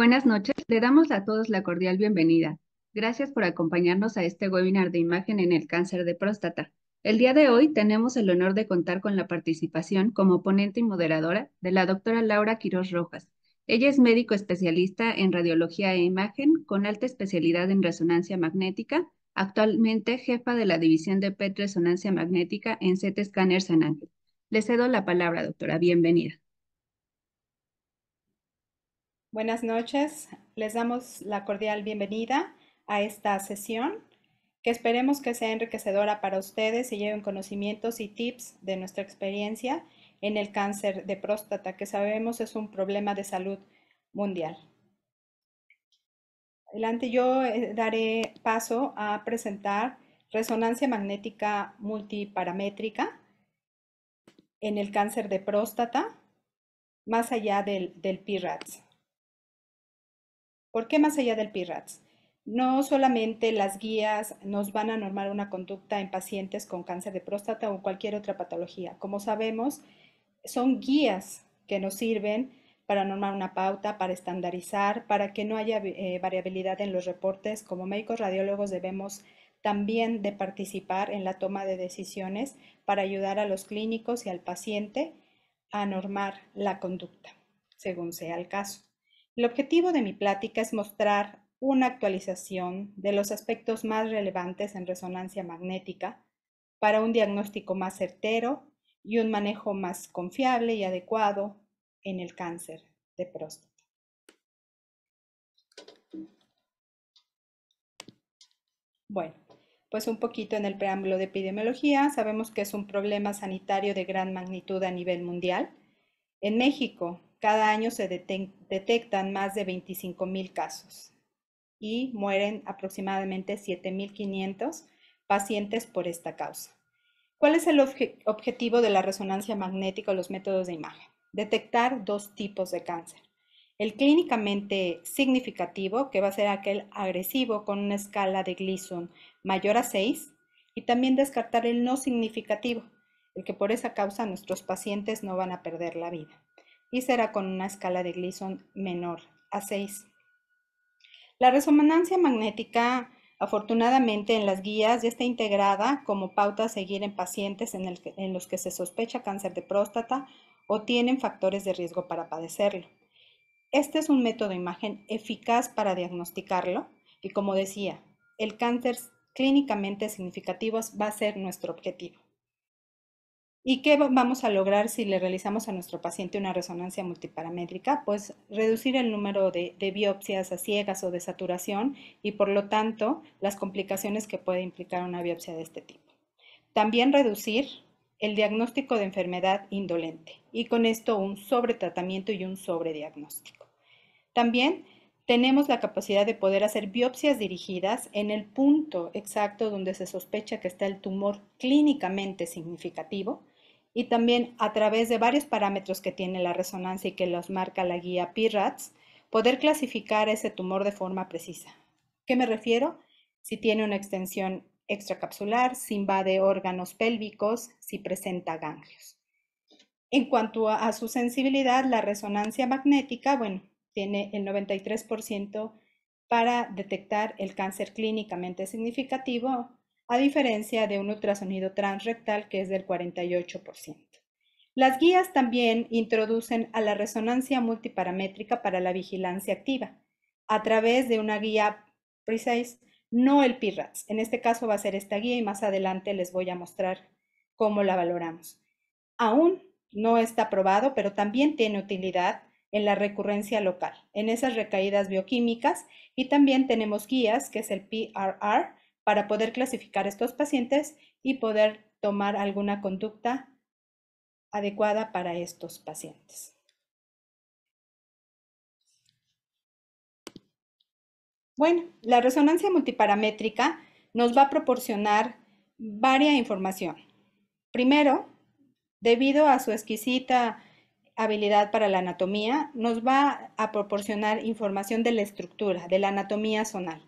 Buenas noches, le damos a todos la cordial bienvenida. Gracias por acompañarnos a este webinar de imagen en el cáncer de próstata. El día de hoy tenemos el honor de contar con la participación como ponente y moderadora de la doctora Laura Quirós Rojas. Ella es médico especialista en radiología e imagen con alta especialidad en resonancia magnética, actualmente jefa de la división de PET resonancia magnética en CT Scanner San Ángel. Le cedo la palabra, doctora. Bienvenida. Buenas noches, les damos la cordial bienvenida a esta sesión que esperemos que sea enriquecedora para ustedes y lleven conocimientos y tips de nuestra experiencia en el cáncer de próstata, que sabemos es un problema de salud mundial. Adelante, yo daré paso a presentar resonancia magnética multiparamétrica en el cáncer de próstata, más allá del PRADS. ¿Por qué más allá del PRADS? No solamente las guías nos van a normar una conducta en pacientes con cáncer de próstata o cualquier otra patología. Como sabemos, son guías que nos sirven para normar una pauta, para estandarizar, para que no haya variabilidad en los reportes. Como médicos radiólogos debemos también de participar en la toma de decisiones para ayudar a los clínicos y al paciente a normar la conducta, según sea el caso. El objetivo de mi plática es mostrar una actualización de los aspectos más relevantes en resonancia magnética para un diagnóstico más certero y un manejo más confiable y adecuado en el cáncer de próstata. Bueno, pues un poquito en el preámbulo de epidemiología. Sabemos que es un problema sanitario de gran magnitud a nivel mundial. En México, cada año se detectan más de 25,000 casos y mueren aproximadamente 7,500 pacientes por esta causa. ¿Cuál es el objetivo de la resonancia magnética o los métodos de imagen? Detectar dos tipos de cáncer. El clínicamente significativo, que va a ser aquel agresivo con una escala de Gleason mayor a 6, y también descartar el no significativo, el que por esa causa nuestros pacientes no van a perder la vida, y será con una escala de Gleason menor a 6. La resonancia magnética, afortunadamente, en las guías ya está integrada como pauta a seguir en pacientes en los que se sospecha cáncer de próstata o tienen factores de riesgo para padecerlo. Este es un método de imagen eficaz para diagnosticarlo y, como decía, el cáncer clínicamente significativo va a ser nuestro objetivo. ¿Y qué vamos a lograr si le realizamos a nuestro paciente una resonancia multiparamétrica? Pues reducir el número de biopsias a ciegas o de saturación y por lo tanto las complicaciones que puede implicar una biopsia de este tipo. También reducir el diagnóstico de enfermedad indolente y con esto un sobretratamiento y un sobrediagnóstico. También tenemos la capacidad de poder hacer biopsias dirigidas en el punto exacto donde se sospecha que está el tumor clínicamente significativo y también a través de varios parámetros que tiene la resonancia y que los marca la guía PRADS, poder clasificar ese tumor de forma precisa. ¿Qué me refiero? Si tiene una extensión extracapsular, si invade órganos pélvicos, si presenta ganglios. En cuanto a su sensibilidad, la resonancia magnética, bueno, tiene el 93% para detectar el cáncer clínicamente significativo, a diferencia de un ultrasonido transrectal que es del 48%. Las guías también introducen a la resonancia multiparamétrica para la vigilancia activa, a través de una guía Precise, no el PRADS. En este caso va a ser esta guía y más adelante les voy a mostrar cómo la valoramos. Aún no está probado, pero también tiene utilidad en la recurrencia local, en esas recaídas bioquímicas, y también tenemos guías, que es el PRR, para poder clasificar estos pacientes y poder tomar alguna conducta adecuada para estos pacientes. Bueno, la resonancia multiparamétrica nos va a proporcionar varia información. Primero, debido a su exquisita habilidad para la anatomía, nos va a proporcionar información de la estructura, de la anatomía zonal.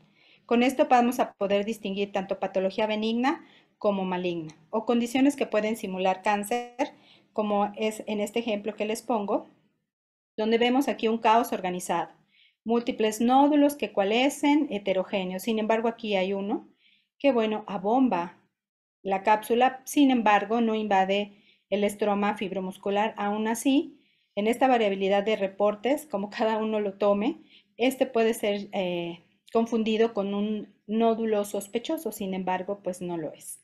Con esto vamos a poder distinguir tanto patología benigna como maligna, o condiciones que pueden simular cáncer, como es en este ejemplo que les pongo, donde vemos aquí un caos organizado, múltiples nódulos que coalescen, heterogéneos. Sin embargo, aquí hay uno que, bueno, abomba la cápsula, sin embargo, no invade el estroma fibromuscular. Aún así, en esta variabilidad de reportes, como cada uno lo tome, este puede ser confundido con un nódulo sospechoso, sin embargo, pues no lo es.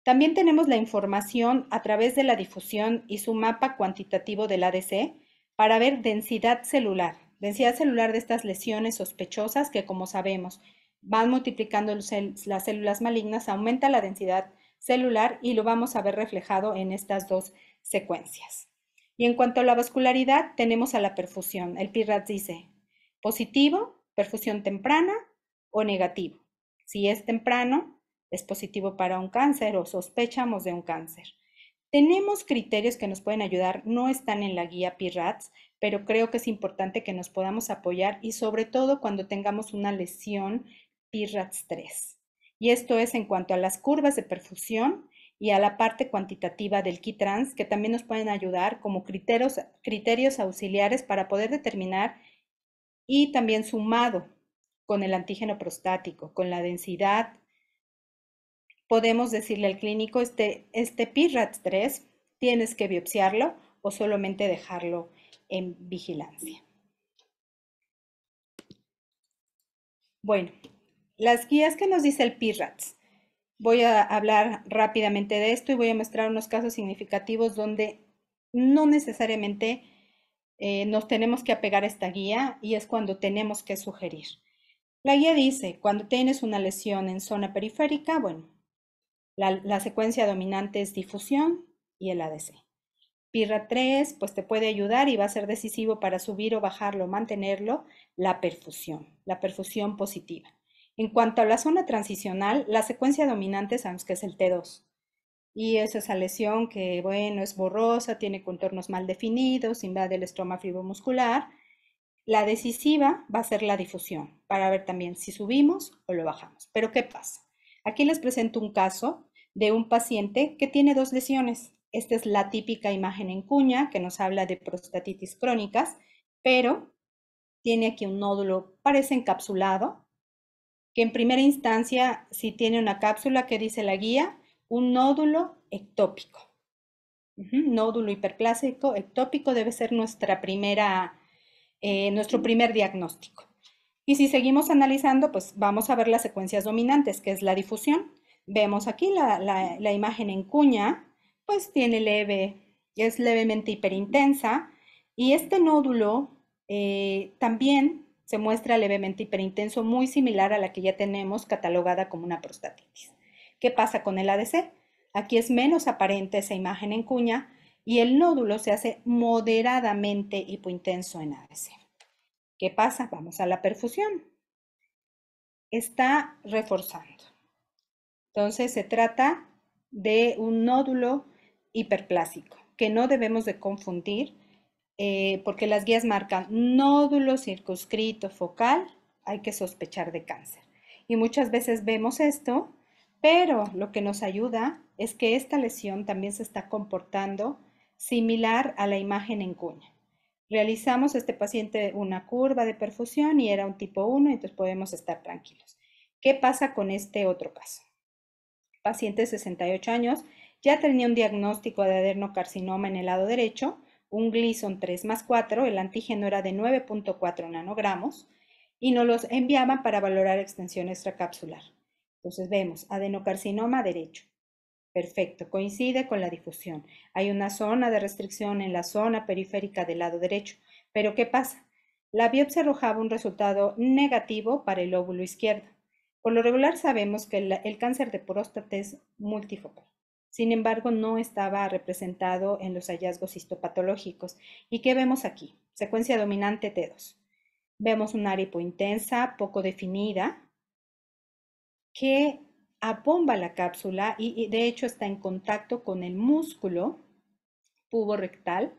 También tenemos la información a través de la difusión y su mapa cuantitativo del ADC para ver densidad celular de estas lesiones sospechosas que, como sabemos, van multiplicando las células malignas, aumenta la densidad celular y lo vamos a ver reflejado en estas dos secuencias. Y en cuanto a la vascularidad, tenemos a la perfusión. El PIRADS dice positivo, perfusión temprana o negativo. Si es temprano, es positivo para un cáncer o sospechamos de un cáncer. Tenemos criterios que nos pueden ayudar, no están en la guía PIRADS, pero creo que es importante que nos podamos apoyar y sobre todo cuando tengamos una lesión PIRADS 3. Y esto es en cuanto a las curvas de perfusión y a la parte cuantitativa del KITRANS, que también nos pueden ayudar como criterios auxiliares para poder determinar y también sumado con el antígeno prostático, con la densidad, podemos decirle al clínico, este PIRADS 3 tienes que biopsiarlo o solamente dejarlo en vigilancia. Bueno, las guías que nos dice el PIRADS. Voy a hablar rápidamente de esto y voy a mostrar unos casos significativos donde no necesariamente nos tenemos que apegar a esta guía y es cuando tenemos que sugerir. La guía dice, cuando tienes una lesión en zona periférica, bueno, la secuencia dominante es difusión y el ADC. PIRA 3, pues te puede ayudar y va a ser decisivo para subir o bajarlo, mantenerlo, la perfusión positiva. En cuanto a la zona transicional, la secuencia dominante sabemos que es el T2. Y es esa lesión que, bueno, es borrosa, tiene contornos mal definidos, invade el estroma fibromuscular. La decisiva va a ser la difusión, para ver también si subimos o lo bajamos. Pero ¿qué pasa? Aquí les presento un caso de un paciente que tiene dos lesiones. Esta es la típica imagen en cuña que nos habla de prostatitis crónicas, pero tiene aquí un nódulo, parece encapsulado, que en primera instancia, si tiene una cápsula, que dice la guía, un nódulo ectópico. Nódulo hiperplásico ectópico debe ser nuestro primer diagnóstico. Y si seguimos analizando, pues vamos a ver las secuencias dominantes, que es la difusión. Vemos aquí la imagen en cuña, pues es levemente hiperintensa, y este nódulo también se muestra levemente hiperintenso, muy similar a la que ya tenemos catalogada como una prostatitis. ¿Qué pasa con el ADC? Aquí es menos aparente esa imagen en cuña y el nódulo se hace moderadamente hipointenso en ADC. ¿Qué pasa? Vamos a la perfusión. Está reforzando. Entonces se trata de un nódulo hiperplásico que no debemos de confundir porque las guías marcan nódulo circunscrito focal, hay que sospechar de cáncer. Y muchas veces vemos esto, pero lo que nos ayuda es que esta lesión también se está comportando similar a la imagen en cuña. Realizamos a este paciente una curva de perfusión y era un tipo 1, entonces podemos estar tranquilos. ¿Qué pasa con este otro caso? Paciente de 68 años, ya tenía un diagnóstico de adenocarcinoma en el lado derecho, un Gleason 3+4, el antígeno era de 9.4 nanogramos y nos los enviaban para valorar extensión extracapsular. Entonces vemos adenocarcinoma derecho. Perfecto, coincide con la difusión. Hay una zona de restricción en la zona periférica del lado derecho. Pero ¿qué pasa? La biopsia arrojaba un resultado negativo para el lóbulo izquierdo. Por lo regular sabemos que el cáncer de próstata es multifocal. Sin embargo, no estaba representado en los hallazgos histopatológicos. ¿Y qué vemos aquí? Secuencia dominante T2. Vemos un área hipointensa, poco definida, que abomba la cápsula y de hecho está en contacto con el músculo puborectal.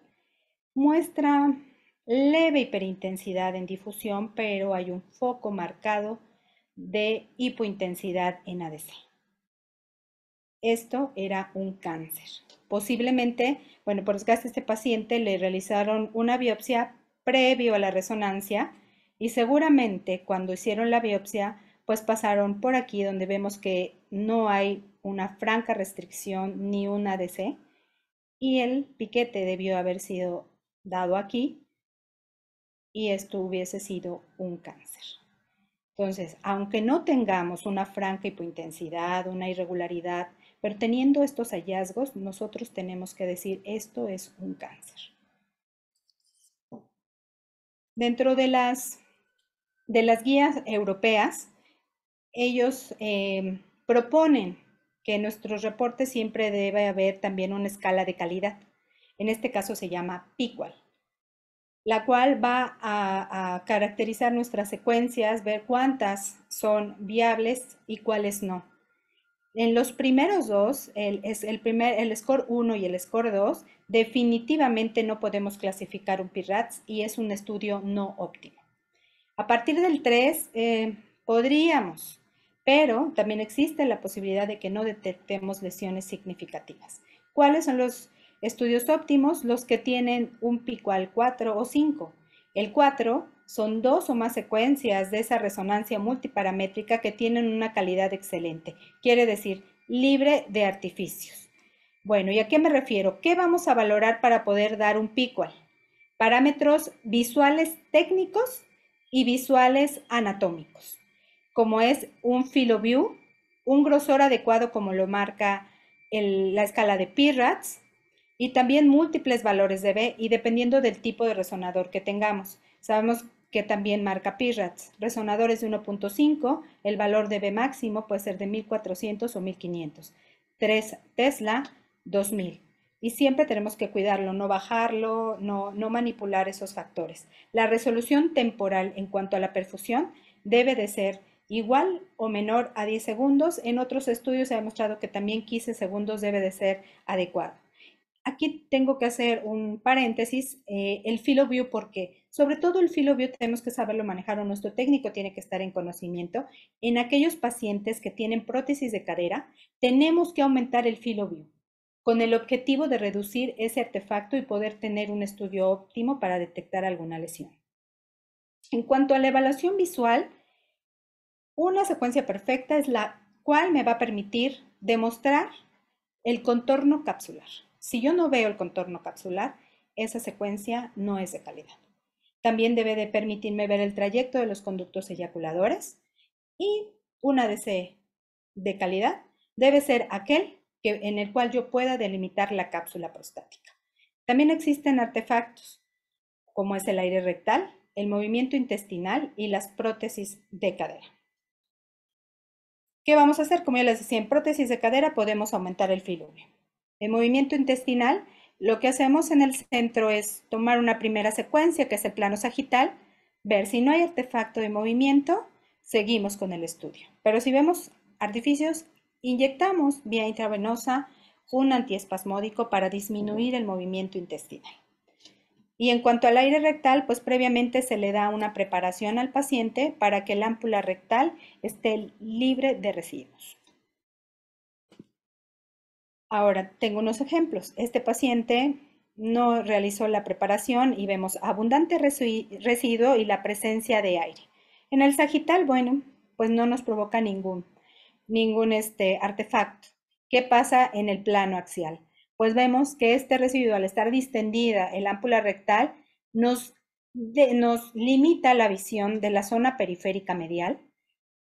Muestra leve hiperintensidad en difusión, pero hay un foco marcado de hipointensidad en ADC. Esto era un cáncer. Posiblemente, por desgaste a este paciente le realizaron una biopsia previo a la resonancia Y seguramente cuando hicieron la biopsia, pues pasaron por aquí donde vemos que no hay una franca restricción ni un ADC y el piquete debió haber sido dado aquí y esto hubiese sido un cáncer. Entonces, aunque no tengamos una franca hipointensidad, una irregularidad, pero teniendo estos hallazgos, nosotros tenemos que decir esto es un cáncer. Dentro de las guías europeas, ellos proponen que en nuestros reportes siempre debe haber también una escala de calidad. En este caso se llama PICUAL, la cual va a caracterizar nuestras secuencias, ver cuántas son viables y cuáles no. En los primeros dos, el score 1 y el score 2, definitivamente no podemos clasificar un PIRADS y es un estudio no óptimo. A partir del 3 podríamos, pero también existe la posibilidad de que no detectemos lesiones significativas. ¿Cuáles son los estudios óptimos? Los que tienen un pico al 4 o 5. El 4 son 2 o más secuencias de esa resonancia multiparamétrica que tienen una calidad excelente. Quiere decir, libre de artificios. Bueno, ¿y a qué me refiero? ¿Qué vamos a valorar para poder dar un PICUAL? Parámetros visuales técnicos y visuales anatómicos, como es un filoview, un grosor adecuado como lo marca la escala de PIRADS, y también múltiples valores de B y dependiendo del tipo de resonador que tengamos. Sabemos que también marca PIRADS, resonadores de 1.5, el valor de B máximo puede ser de 1400 o 1500, 3 Tesla, 2000. Y siempre tenemos que cuidarlo, no bajarlo, no manipular esos factores. La resolución temporal en cuanto a la perfusión debe de ser igual o menor a 10 segundos. En otros estudios se ha demostrado que también 15 segundos debe de ser adecuado. Aquí tengo que hacer un paréntesis, el filoview, porque sobre todo el filoview tenemos que saberlo manejar o nuestro técnico tiene que estar en conocimiento. En aquellos pacientes que tienen prótesis de cadera, tenemos que aumentar el filoview con el objetivo de reducir ese artefacto y poder tener un estudio óptimo para detectar alguna lesión. En cuanto a la evaluación visual, una secuencia perfecta es la cual me va a permitir demostrar el contorno capsular. Si yo no veo el contorno capsular, esa secuencia no es de calidad. También debe de permitirme ver el trayecto de los conductos eyaculadores y un ADC de calidad debe ser aquel en el cual yo pueda delimitar la cápsula prostática. También existen artefactos como es el aire rectal, el movimiento intestinal y las prótesis de cadera. ¿Qué vamos a hacer? Como ya les decía, en prótesis de cadera podemos aumentar el filovio. En movimiento intestinal, lo que hacemos en el centro es tomar una primera secuencia, que es el plano sagital, ver si no hay artefacto de movimiento, seguimos con el estudio. Pero si vemos artificios, inyectamos vía intravenosa un antiespasmódico para disminuir el movimiento intestinal. Y en cuanto al aire rectal, pues previamente se le da una preparación al paciente para que la ámpula rectal esté libre de residuos. Ahora, tengo unos ejemplos. Este paciente no realizó la preparación y vemos abundante residuo y la presencia de aire. En el sagital, bueno, pues no nos provoca ningún artefacto. ¿Qué pasa en el plano axial? Pues vemos que este residuo, al estar distendida el ámpula rectal, nos limita la visión de la zona periférica medial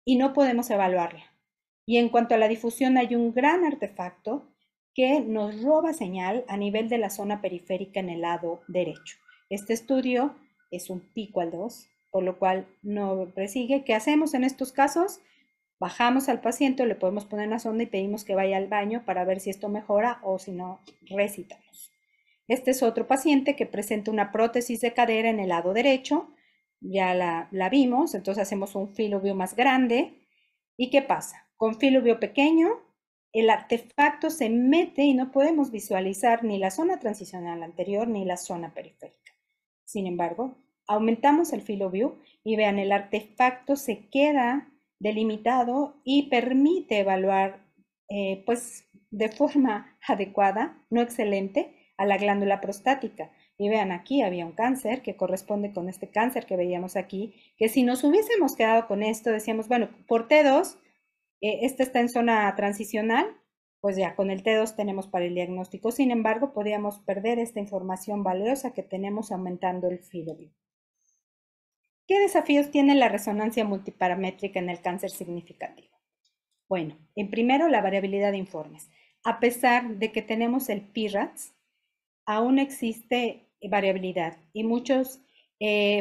y no podemos evaluarla. Y en cuanto a la difusión, hay un gran artefacto que nos roba señal a nivel de la zona periférica en el lado derecho. Este estudio es un pico al 2, por lo cual no presigue. ¿Qué hacemos en estos casos? Bajamos al paciente, le podemos poner una sonda y pedimos que vaya al baño para ver si esto mejora o si no, recitamos. Este es otro paciente que presenta una prótesis de cadera en el lado derecho. Ya la vimos, entonces hacemos un filovio más grande. ¿Y qué pasa? Con filovio pequeño, el artefacto se mete y no podemos visualizar ni la zona transicional anterior ni la zona periférica. Sin embargo, aumentamos el filovio y vean, el artefacto se queda delimitado y permite evaluar pues de forma adecuada, no excelente, a la glándula prostática. Y vean, aquí había un cáncer que corresponde con este cáncer que veíamos aquí, que si nos hubiésemos quedado con esto, decíamos, bueno, por T2, este está en zona transicional, pues ya con el T2 tenemos para el diagnóstico. Sin embargo, podríamos perder esta información valiosa que tenemos aumentando el field of view. ¿Qué desafíos tiene la resonancia multiparamétrica en el cáncer significativo? Bueno, en primero, la variabilidad de informes. A pesar de que tenemos el PIRATS, aún existe variabilidad y muchos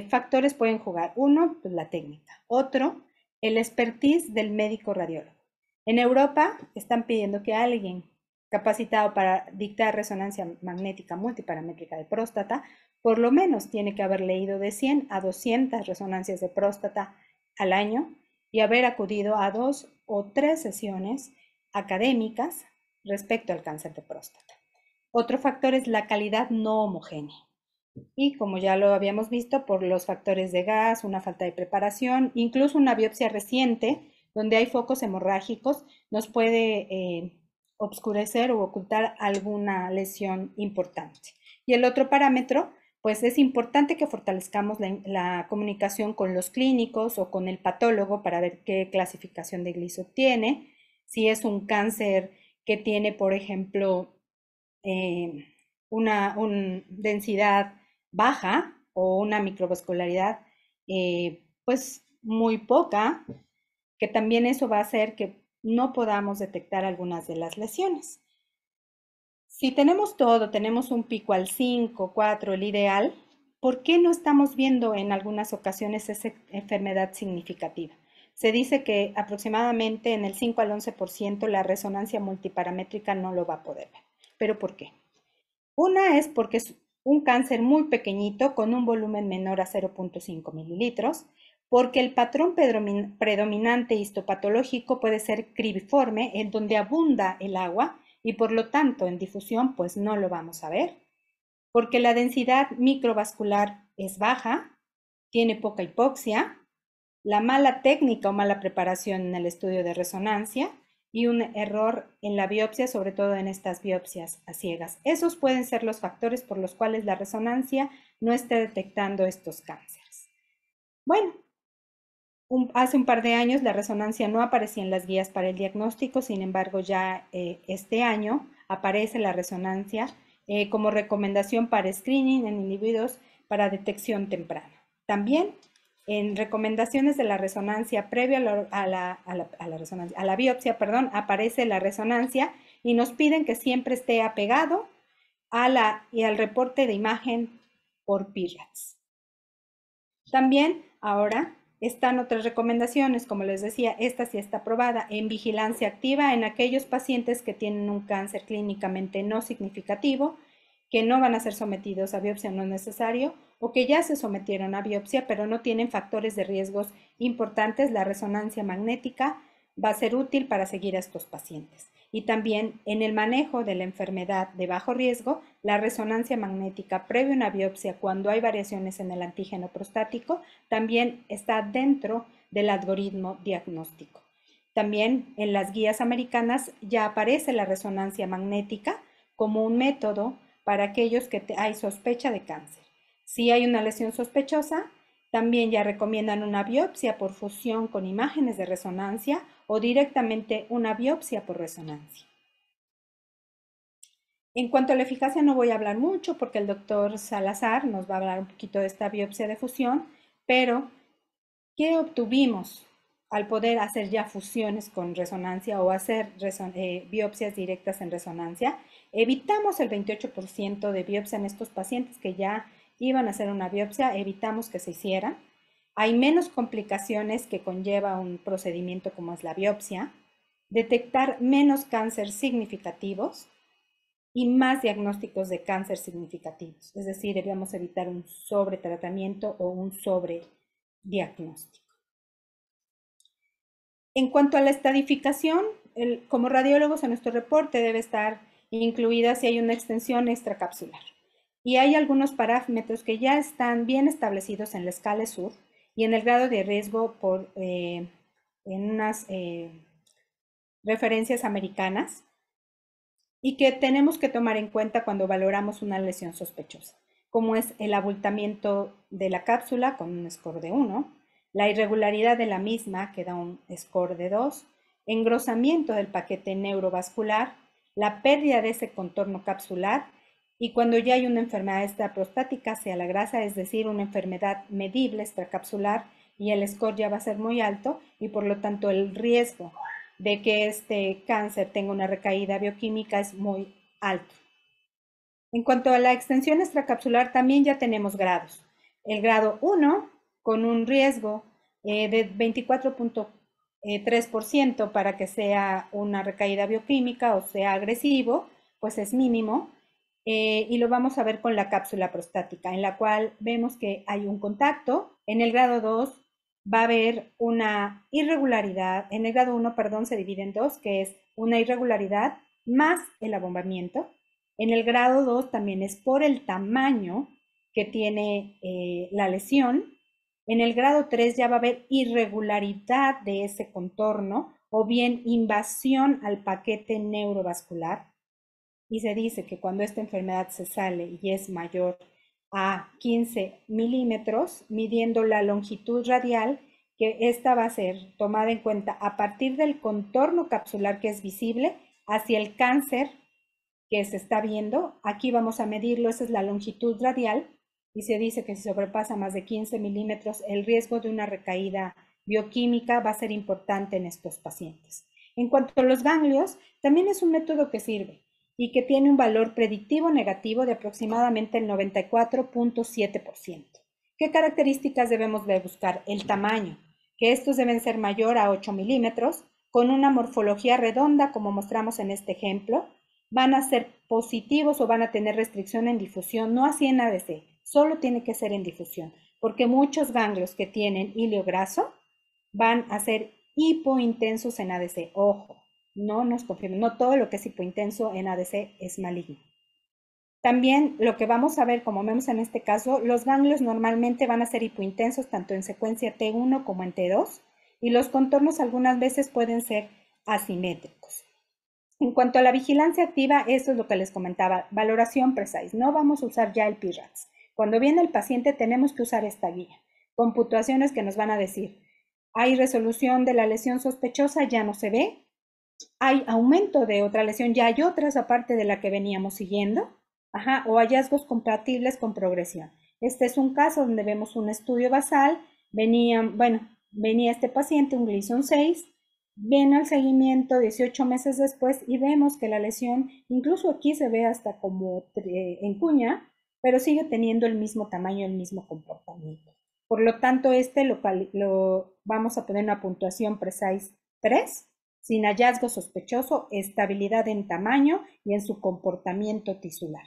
factores pueden jugar. Uno, pues la técnica. Otro, el expertise del médico radiólogo. En Europa están pidiendo que alguien capacitado para dictar resonancia magnética multiparamétrica de próstata, por lo menos tiene que haber leído de 100 a 200 resonancias de próstata al año y haber acudido a 2 o 3 sesiones académicas respecto al cáncer de próstata. Otro factor es la calidad no homogénea. Y como ya lo habíamos visto, por los factores de gas, una falta de preparación, incluso una biopsia reciente, donde hay focos hemorrágicos, nos puede obscurecer o ocultar alguna lesión importante. Y el otro parámetro, pues es importante que fortalezcamos la comunicación con los clínicos o con el patólogo para ver qué clasificación de gliso tiene, si es un cáncer que tiene, por ejemplo, una densidad baja o una microvascularidad pues muy poca, que también eso va a hacer que no podamos detectar algunas de las lesiones. Si tenemos todo, tenemos un pico al 5, 4, el ideal, ¿por qué no estamos viendo en algunas ocasiones esa enfermedad significativa? Se dice que aproximadamente en el 5 al 11% la resonancia multiparamétrica no lo va a poder ver. ¿Pero por qué? Una es porque es un cáncer muy pequeñito con un volumen menor a 0.5 mililitros, porque el patrón predominante histopatológico puede ser cribiforme, en donde abunda el agua y por lo tanto en difusión pues no lo vamos a ver, porque la densidad microvascular es baja, tiene poca hipoxia, la mala técnica o mala preparación en el estudio de resonancia y un error en la biopsia, sobre todo en estas biopsias a ciegas. Esos pueden ser los factores por los cuales la resonancia no esté detectando estos cánceres. Bueno, hace un par de años la resonancia no aparecía en las guías para el diagnóstico, sin embargo ya este año aparece la resonancia como recomendación para screening en individuos para detección temprana. También en recomendaciones de la resonancia previa a la biopsia, perdón, aparece la resonancia y nos piden que siempre esté apegado al reporte de imagen por PIRATS. También ahora están otras recomendaciones, como les decía, esta sí está aprobada en vigilancia activa en aquellos pacientes que tienen un cáncer clínicamente no significativo, que no van a ser sometidos a biopsia no es necesario o que ya se sometieron a biopsia pero no tienen factores de riesgos importantes. La resonancia magnética va a ser útil para seguir a estos pacientes. Y también en el manejo de la enfermedad de bajo riesgo, la resonancia magnética previa a una biopsia cuando hay variaciones en el antígeno prostático también está dentro del algoritmo diagnóstico. También en las guías americanas ya aparece la resonancia magnética como un método para aquellos que hay sospecha de cáncer. Si hay una lesión sospechosa, también ya recomiendan una biopsia por fusión con imágenes de resonancia o directamente una biopsia por resonancia. En cuanto a la eficacia no voy a hablar mucho porque el doctor Salazar nos va a hablar un poquito de esta biopsia de fusión, pero ¿qué obtuvimos al poder hacer ya fusiones con resonancia o hacer biopsias directas en resonancia? Evitamos el 28% de biopsia en estos pacientes que ya iban a hacer una biopsia, evitamos que se hicieran. Hay menos complicaciones que conlleva un procedimiento como es la biopsia, detectar menos cáncer significativos y más diagnósticos de cáncer significativos. Es decir, debíamos evitar un sobretratamiento o un sobrediagnóstico. En cuanto a la estadificación, como radiólogos en nuestro reporte debe estar incluida si hay una extensión extracapsular. Y hay algunos parámetros que ya están bien establecidos en la escala SUR y en el grado de riesgo en unas referencias americanas y que tenemos que tomar en cuenta cuando valoramos una lesión sospechosa. como es el abultamiento de la cápsula con un score de 1, la irregularidad de la misma, que da un score de 2, engrosamiento del paquete neurovascular, la pérdida de ese contorno capsular y cuando ya hay una enfermedad extraprostática hacia la grasa, es decir, una enfermedad medible extracapsular y el score ya va a ser muy alto y por lo tanto el riesgo de que este cáncer tenga una recaída bioquímica es muy alto. En cuanto a la extensión extracapsular, también ya tenemos grados. El grado 1, con un riesgo de 24.3% para que sea una recaída bioquímica o sea agresivo, pues es mínimo. Y lo vamos a ver con la cápsula prostática, en la cual vemos que hay un contacto. En el grado 2 va a haber una irregularidad. En el grado 1, perdón, se divide en dos, que es una irregularidad más el abombamiento. En el grado 2 también es por el tamaño que tiene la lesión. En el grado 3 ya va a haber irregularidad de ese contorno o bien invasión al paquete neurovascular. Y se dice que cuando esta enfermedad se sale y es mayor a 15 milímetros, midiendo la longitud radial, que esta va a ser tomada en cuenta a partir del contorno capsular que es visible hacia el cáncer que se está viendo. Aquí vamos a medirlo, esa es la longitud radial, y se dice que si sobrepasa más de 15 milímetros, el riesgo de una recaída bioquímica va a ser importante en estos pacientes. En cuanto a los ganglios, también es un método que sirve y que tiene un valor predictivo negativo de aproximadamente el 94.7%. ¿Qué características debemos de buscar? El tamaño, que estos deben ser mayor a 8 milímetros, con una morfología redonda, como mostramos en este ejemplo. Van a ser positivos o van a tener restricción en difusión, no así en ADC, solo tiene que ser en difusión, porque muchos ganglios que tienen hilo graso van a ser hipointensos en ADC. Ojo, no nos confirmen, no todo lo que es hipointenso en ADC es maligno. También lo que vamos a ver, como vemos en este caso, los ganglios normalmente van a ser hipointensos tanto en secuencia T1 como en T2 y los contornos algunas veces pueden ser asimétricos. En cuanto a la vigilancia activa, eso es lo que les comentaba, valoración precise. No vamos a usar ya el PIRADS. Cuando viene el paciente tenemos que usar esta guía, con puntuaciones que nos van a decir, hay resolución de la lesión sospechosa, ya no se ve, hay aumento de otra lesión, ya hay otras aparte de la que veníamos siguiendo, o hallazgos compatibles con progresión. Este es un caso donde vemos un estudio basal, venía este paciente, un Gleason 6, viene al seguimiento 18 meses después y vemos que la lesión, incluso aquí se ve hasta como en cuña, pero sigue teniendo el mismo tamaño, el mismo comportamiento. Por lo tanto, lo vamos a poner una puntuación precise 3, sin hallazgo sospechoso, estabilidad en tamaño y en su comportamiento tisular.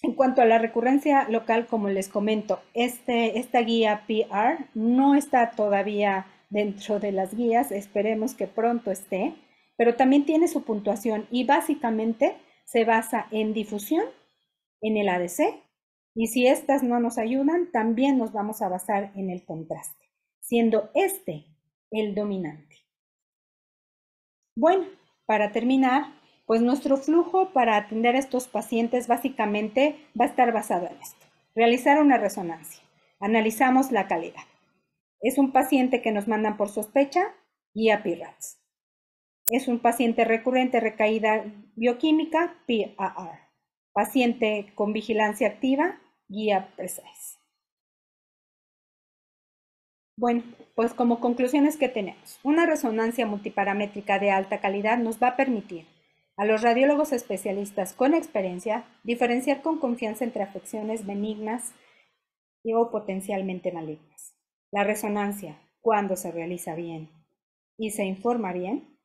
En cuanto a la recurrencia local, como les comento, esta guía PR no está todavía dentro de las guías, esperemos que pronto esté, pero también tiene su puntuación y básicamente se basa en difusión, en el ADC, y si estas no nos ayudan, también nos vamos a basar en el contraste, siendo este el dominante. Bueno, para terminar, pues nuestro flujo para atender a estos pacientes básicamente va a estar basado en esto. Realizar una resonancia. Analizamos la calidad. Es un paciente que nos mandan por sospecha, guía PIRADS. Es un paciente recurrente, recaída bioquímica, PAR. Paciente con vigilancia activa, guía PRECISE. Bueno, pues como conclusiones que tenemos, una resonancia multiparamétrica de alta calidad nos va a permitir a los radiólogos especialistas con experiencia diferenciar con confianza entre afecciones benignas o potencialmente malignas. La resonancia, cuando se realiza bien y se informa bien,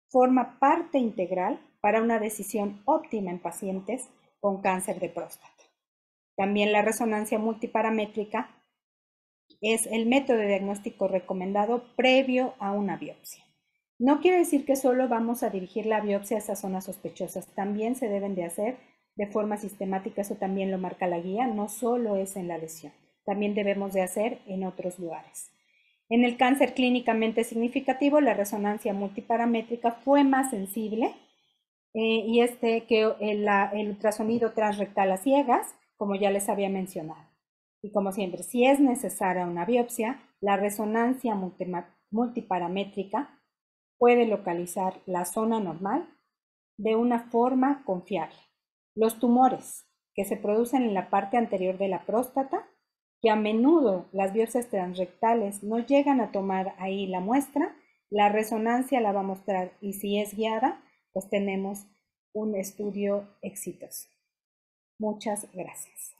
forma parte integral para una decisión óptima en pacientes con cáncer de próstata. También la resonancia multiparamétrica es el método de diagnóstico recomendado previo a una biopsia. No quiere decir que solo vamos a dirigir la biopsia a esas zonas sospechosas, también se deben de hacer de forma sistemática, eso también lo marca la guía, no solo es en la lesión, también debemos de hacer en otros lugares. En el cáncer clínicamente significativo, la resonancia multiparamétrica fue más sensible que el ultrasonido transrectal a ciegas, como ya les había mencionado. Y como siempre, si es necesaria una biopsia, la resonancia multiparamétrica puede localizar la zona normal de una forma confiable. Los tumores que se producen en la parte anterior de la próstata, que a menudo las biopsias transrectales no llegan a tomar ahí la muestra, la resonancia la va a mostrar y si es guiada, pues tenemos un estudio exitoso. Muchas gracias.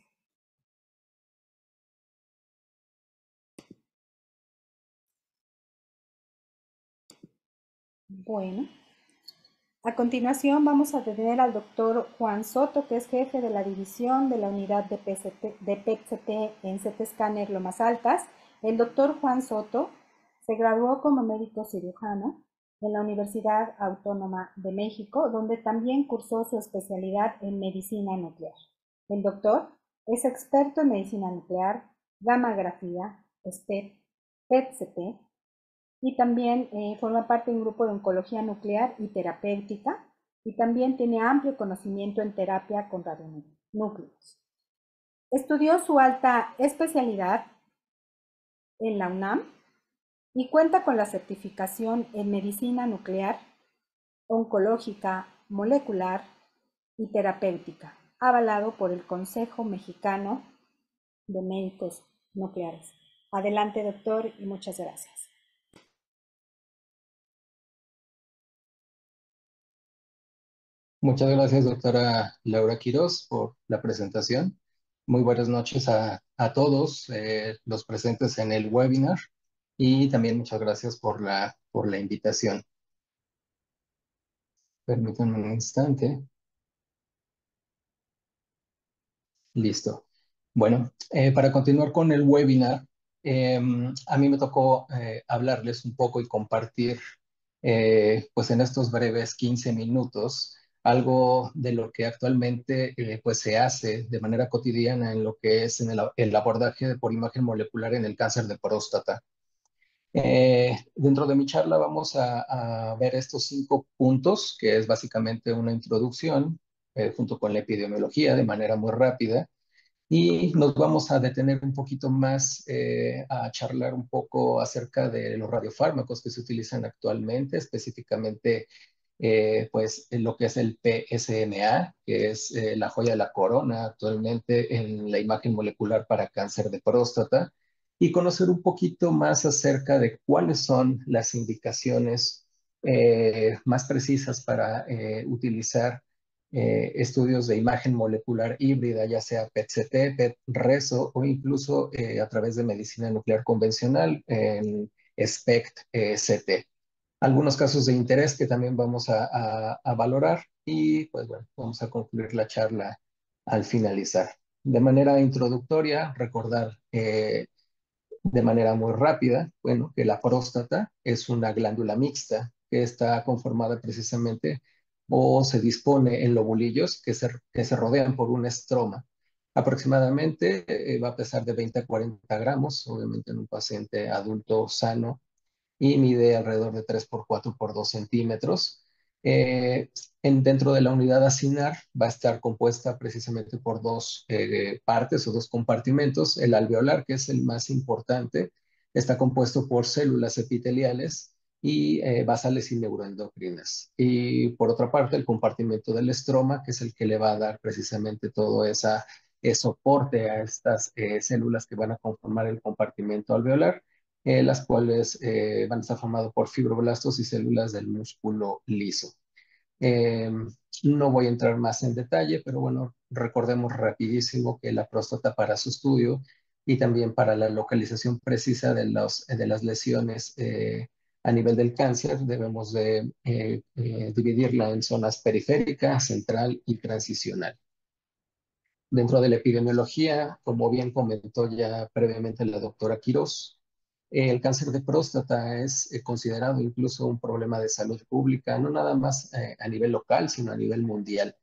Bueno, a continuación vamos a tener al doctor Juan Soto, que es jefe de la división de la unidad de PET-CT en CT Scanner Lomas Altas. El doctor Juan Soto se graduó como médico cirujano en la Universidad Autónoma de México, donde también cursó su especialidad en medicina nuclear. El doctor es experto en medicina nuclear, gammagrafía, SPECT, PET-CT, y también forma parte de un grupo de oncología nuclear y terapéutica y también tiene amplio conocimiento en terapia con radionúcleos. Estudió su alta especialidad en la UNAM y cuenta con la certificación en medicina nuclear, oncológica, molecular y terapéutica, avalado por el Consejo Mexicano de Médicos Nucleares. Adelante, doctor, y muchas gracias. Muchas gracias, doctora Laura Quiroz, por la presentación. Muy buenas noches a todos los presentes en el webinar y también muchas gracias por la invitación. Permítanme un instante. Listo. Bueno, para continuar con el webinar, a mí me tocó hablarles un poco y compartir, pues en estos breves 15 minutos, algo de lo que actualmente pues se hace de manera cotidiana en lo que es en el abordaje por imagen molecular en el cáncer de próstata. Dentro de mi charla vamos a ver estos 5 puntos, que es básicamente una introducción junto con la epidemiología de manera muy rápida y nos vamos a detener un poquito más a charlar un poco acerca de los radiofármacos que se utilizan actualmente, específicamente pues en lo que es el PSMA, que es la joya de la corona actualmente en la imagen molecular para cáncer de próstata, y conocer un poquito más acerca de cuáles son las indicaciones más precisas para utilizar estudios de imagen molecular híbrida, ya sea PET-CT, PET-RESO o incluso a través de medicina nuclear convencional en SPECT-CT. Algunos casos de interés que también vamos a valorar y pues bueno, vamos a concluir la charla al finalizar. De manera introductoria, recordar de manera muy rápida, bueno, que la próstata es una glándula mixta que está conformada precisamente o se dispone en lobulillos que se rodean por un estroma. Aproximadamente va a pesar de 20 a 40 gramos, obviamente en un paciente adulto sano, y mide alrededor de 3 por 4 por 2 centímetros. Dentro de la unidad acinar va a estar compuesta precisamente por dos partes o dos compartimentos. El alveolar, que es el más importante, está compuesto por células epiteliales y basales y neuroendocrinas. Y por otra parte, el compartimento del estroma, que es el que le va a dar precisamente todo ese soporte a estas células que van a conformar el compartimento alveolar, las cuales van a estar formadas por fibroblastos y células del músculo liso. Eh, no voy a entrar más en detalle, pero bueno, recordemos rapidísimo que la próstata para su estudio y también para la localización precisa de las lesiones a nivel del cáncer, debemos de dividirla en zonas periférica, central y transicional. Dentro de la epidemiología, como bien comentó ya previamente la doctora Quiroz, el cáncer de próstata es considerado incluso un problema de salud pública, no nada más a nivel local, sino a nivel mundial.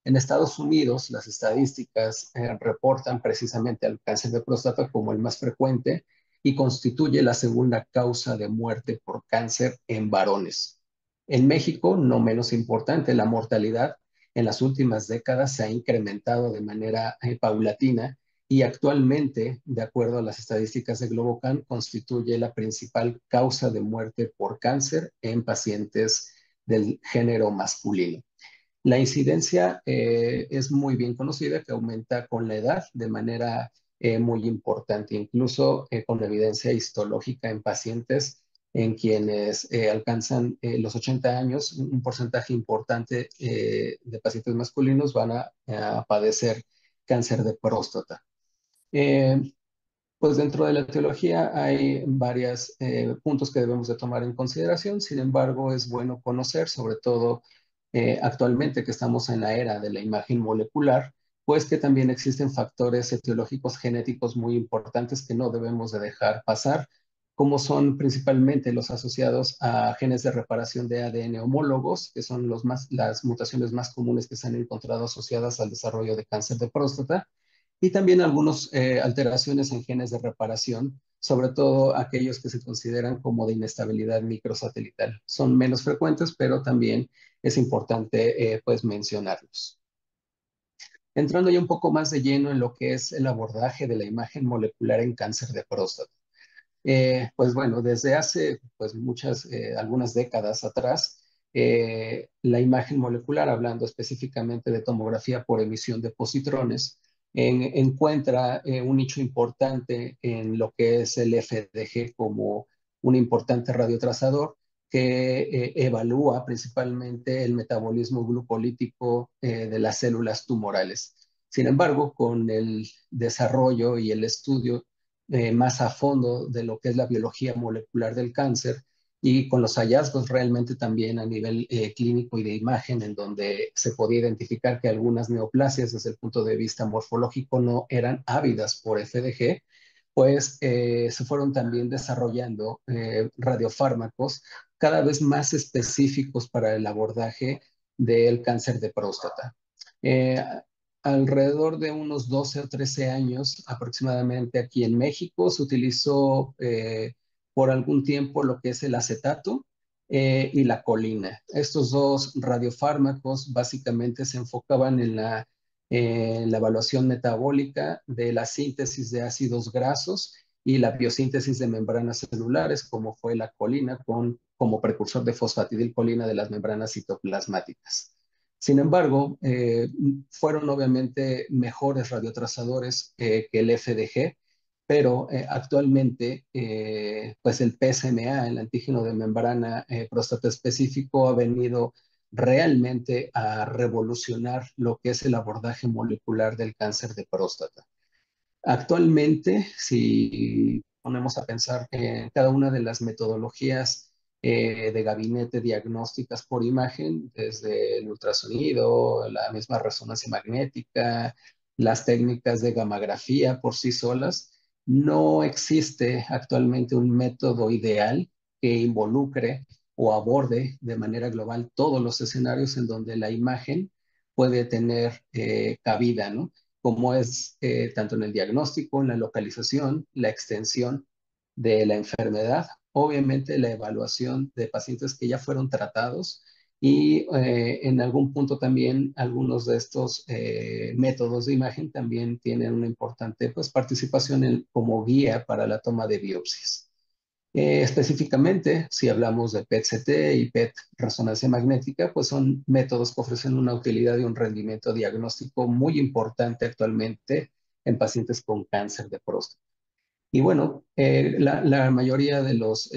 En Estados Unidos, las estadísticas reportan precisamente al cáncer de próstata como el más frecuente y constituye la segunda causa de muerte por cáncer en varones. En México, no menos importante, la mortalidad en las últimas décadas se ha incrementado de manera paulatina y actualmente, de acuerdo a las estadísticas de Globocan, constituye la principal causa de muerte por cáncer en pacientes del género masculino. La incidencia es muy bien conocida, que aumenta con la edad de manera muy importante, incluso con evidencia histológica en pacientes en quienes alcanzan los 80 años, un porcentaje importante de pacientes masculinos van a padecer cáncer de próstata. Eh, pues dentro de la etiología hay varios puntos que debemos de tomar en consideración. Sin embargo, es bueno conocer, sobre todo actualmente que estamos en la era de la imagen molecular, pues que también existen factores etiológicos genéticos muy importantes que no debemos de dejar pasar, como son principalmente los asociados a genes de reparación de ADN homólogos, que son las mutaciones más comunes que se han encontrado asociadas al desarrollo de cáncer de próstata y también algunas alteraciones en genes de reparación, sobre todo aquellos que se consideran como de inestabilidad microsatelital. Son menos frecuentes, pero también es importante pues mencionarlos. Entrando ya un poco más de lleno en lo que es el abordaje de la imagen molecular en cáncer de próstata. Pues bueno, desde hace pues algunas décadas atrás, la imagen molecular, hablando específicamente de tomografía por emisión de positrones, encuentra un nicho importante en lo que es el FDG como un importante radiotrazador que evalúa principalmente el metabolismo glucolítico de las células tumorales. Sin embargo, con el desarrollo y el estudio más a fondo de lo que es la biología molecular del cáncer y con los hallazgos realmente también a nivel clínico y de imagen, en donde se podía identificar que algunas neoplasias desde el punto de vista morfológico no eran ávidas por FDG, pues se fueron también desarrollando radiofármacos cada vez más específicos para el abordaje del cáncer de próstata. Eh, Alrededor de unos 12 o 13 años aproximadamente aquí en México se utilizó por algún tiempo lo que es el acetato y la colina. Estos dos radiofármacos básicamente se enfocaban en la evaluación metabólica de la síntesis de ácidos grasos y la biosíntesis de membranas celulares, como fue la colina como precursor de fosfatidilcolina de las membranas citoplasmáticas. Sin embargo, fueron obviamente mejores radiotrazadores que el FDG, pero actualmente, pues el PSMA, el antígeno de membrana próstata específico, ha venido realmente a revolucionar lo que es el abordaje molecular del cáncer de próstata. Actualmente, si ponemos a pensar en cada una de las metodologías de gabinete diagnósticas por imagen, desde el ultrasonido, la misma resonancia magnética, las técnicas de gammagrafía por sí solas, no existe actualmente un método ideal que involucre o aborde de manera global todos los escenarios en donde la imagen puede tener cabida, ¿no? Como es tanto en el diagnóstico, en la localización, la extensión de la enfermedad, obviamente la evaluación de pacientes que ya fueron tratados y en algún punto también algunos de estos métodos de imagen también tienen una importante pues, participación como guía para la toma de biopsias. Específicamente, si hablamos de PET-CT y PET-resonancia magnética, pues son métodos que ofrecen una utilidad y un rendimiento diagnóstico muy importante actualmente en pacientes con cáncer de próstata. Y bueno, la mayoría de los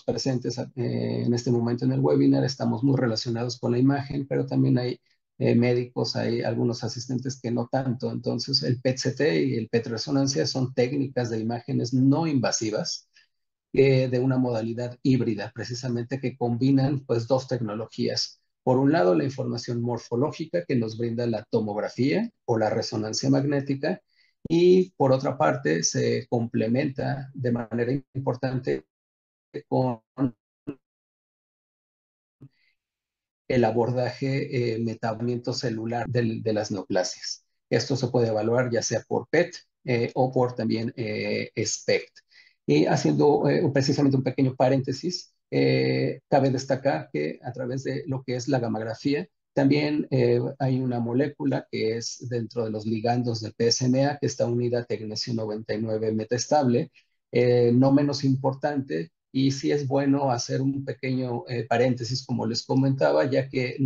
presentes en este momento en el webinar estamos muy relacionados con la imagen, pero también hay médicos, hay algunos asistentes que no tanto. Entonces, el PET-CT y el PET-resonancia son técnicas de imágenes no invasivas de una modalidad híbrida, precisamente que combinan pues dos tecnologías. Por un lado, la información morfológica que nos brinda la tomografía o la resonancia magnética y por otra parte se complementa de manera importante con el abordaje metabolito celular de las neoplasias. Esto se puede evaluar ya sea por PET o por también SPECT. Y haciendo precisamente un pequeño paréntesis, cabe destacar que a través de lo que es la gammagrafía También hay una molécula que es dentro de los ligandos de PSMA que está unida a tecnesio 99 metastable, no menos importante, y sí es bueno hacer un pequeño paréntesis, como les comentaba, ya que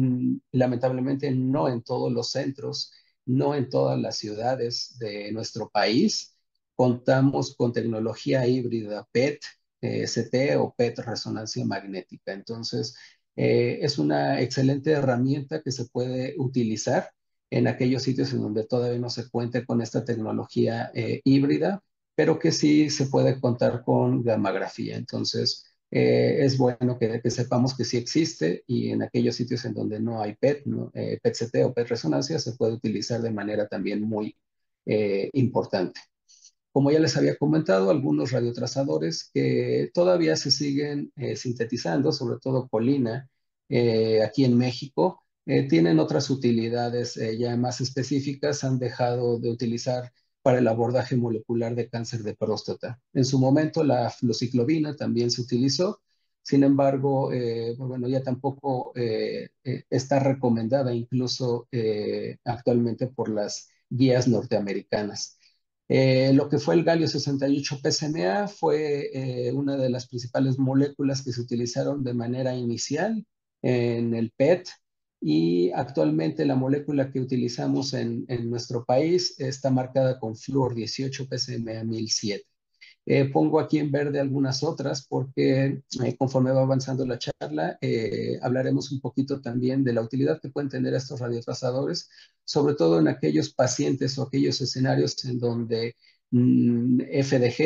lamentablemente no en todos los centros, no en todas las ciudades de nuestro país contamos con tecnología híbrida PET, CT o PET resonancia magnética. Entonces, es una excelente herramienta que se puede utilizar en aquellos sitios en donde todavía no se cuente con esta tecnología híbrida, pero que sí se puede contar con gammagrafía. Entonces, es bueno que sepamos que sí existe y en aquellos sitios en donde no hay PET, ¿no? PET-CT o PET resonancia, se puede utilizar de manera también muy importante. Como ya les había comentado, algunos radiotrazadores que todavía se siguen sintetizando, sobre todo colina, aquí en México, tienen otras utilidades ya más específicas, han dejado de utilizar para el abordaje molecular de cáncer de próstata. En su momento la fluciclovina también se utilizó, sin embargo, pues bueno, ya tampoco está recomendada incluso actualmente por las guías norteamericanas. Lo que fue el galio 68 PSMA fue una de las principales moléculas que se utilizaron de manera inicial en el PET y actualmente la molécula que utilizamos en nuestro país está marcada con flúor 18 PSMA 1007. Pongo aquí en verde algunas otras porque conforme va avanzando la charla, hablaremos un poquito también de la utilidad que pueden tener estos radiotrasadores, sobre todo en aquellos pacientes o aquellos escenarios en donde FDG,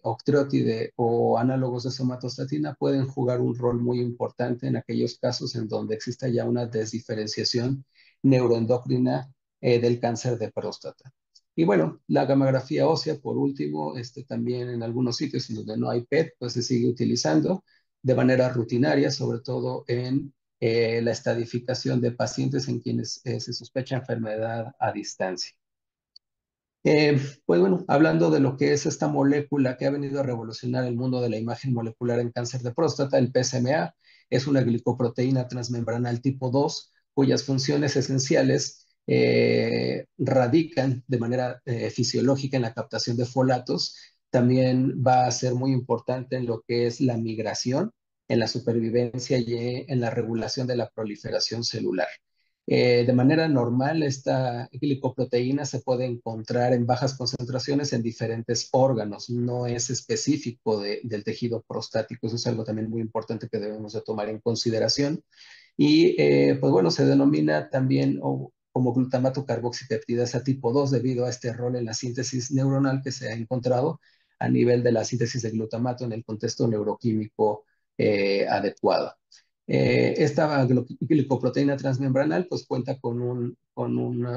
octreotide o análogos de somatostatina pueden jugar un rol muy importante en aquellos casos en donde exista ya una desdiferenciación neuroendocrina del cáncer de próstata. Y bueno, la gamografía ósea, por último, también en algunos sitios en donde no hay PET, pues se sigue utilizando de manera rutinaria, sobre todo en la estadificación de pacientes en quienes se sospecha enfermedad a distancia. Pues bueno, hablando de lo que es esta molécula que ha venido a revolucionar el mundo de la imagen molecular en cáncer de próstata, el PSMA es una glicoproteína transmembranal tipo 2, cuyas funciones esenciales radican de manera fisiológica en la captación de folatos. También va a ser muy importante en lo que es la migración, en la supervivencia y en la regulación de la proliferación celular. De manera normal, esta glicoproteína se puede encontrar en bajas concentraciones en diferentes órganos, no es específico del tejido prostático, eso es algo también muy importante que debemos de tomar en consideración. Y pues bueno, se denomina también como glutamato carboxipeptidasa tipo 2 debido a este rol en la síntesis neuronal que se ha encontrado a nivel de la síntesis de glutamato en el contexto neuroquímico adecuado. Esta glicoproteína transmembranal pues cuenta con un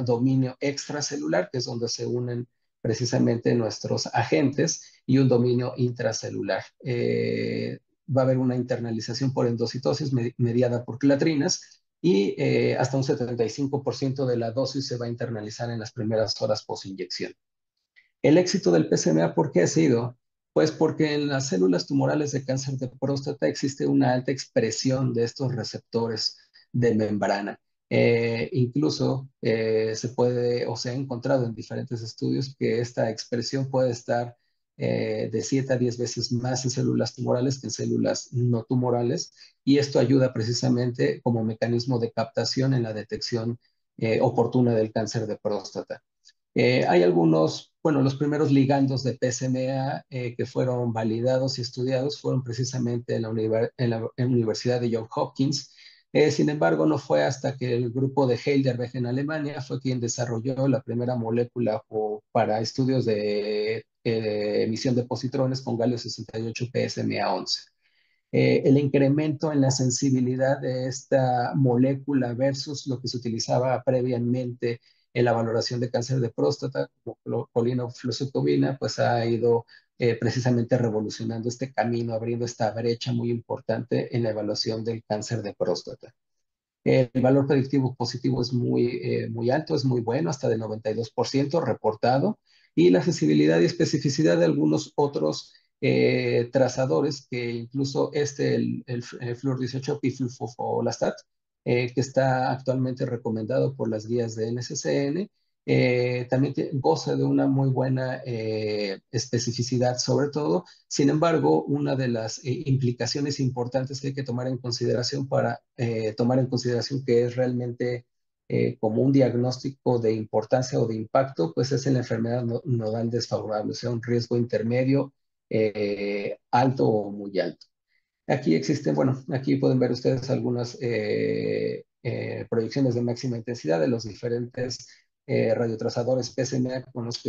dominio extracelular, que es donde se unen precisamente nuestros agentes, y un dominio intracelular. Va a haber una internalización por endocitosis mediada por clatrinas y hasta un 75% de la dosis se va a internalizar en las primeras horas post-inyección. El éxito del PSMA, ¿por qué ha sido? Pues porque en las células tumorales de cáncer de próstata existe una alta expresión de estos receptores de membrana. Incluso se puede o se ha encontrado en diferentes estudios que esta expresión puede estar de 7 a 10 veces más en células tumorales que en células no tumorales, y esto ayuda precisamente como mecanismo de captación en la detección oportuna del cáncer de próstata. Hay algunos, bueno, los primeros ligandos de PSMA que fueron validados y estudiados fueron precisamente en la Universidad de Johns Hopkins. Sin embargo, no fue hasta que el grupo de Heidelberg en Alemania fue quien desarrolló la primera molécula para estudios de emisión de positrones con galio 68 PSMA-11. El incremento en la sensibilidad de esta molécula versus lo que se utilizaba previamente en la valoración de cáncer de próstata, como colinofluoxetina, pues ha ido precisamente revolucionando este camino, abriendo esta brecha muy importante en la evaluación del cáncer de próstata. El valor predictivo positivo es muy alto, es muy bueno, hasta de 92% reportado, y la sensibilidad y especificidad de algunos otros trazadores, que incluso el fluor 18 piflufolastat, que está actualmente recomendado por las guías de NCCN, también goza de una muy buena especificidad sobre todo. Sin embargo, una de las implicaciones importantes que hay que tomar en consideración para tomar en consideración que es realmente como un diagnóstico de importancia o de impacto, pues es la enfermedad nodal desfavorable, o sea, un riesgo intermedio, alto o muy alto. Aquí existen, bueno, aquí pueden ver ustedes algunas proyecciones de máxima intensidad de los diferentes radiotrazadores PSMA con los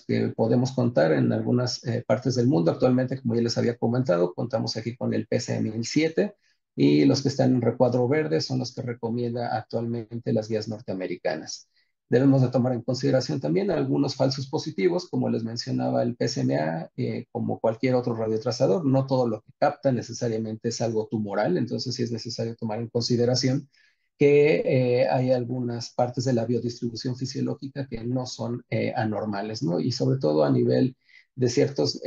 que podemos contar en algunas partes del mundo. Actualmente, como ya les había comentado, contamos aquí con el PSM-1007 y los que están en recuadro verde son los que recomienda actualmente las guías norteamericanas. Debemos de tomar en consideración también algunos falsos positivos, como les mencionaba el PSMA, como cualquier otro radiotrazador. No todo lo que capta necesariamente es algo tumoral, entonces sí es necesario tomar en consideración que hay algunas partes de la biodistribución fisiológica que no son anormales, ¿no? Y sobre todo a nivel de ciertas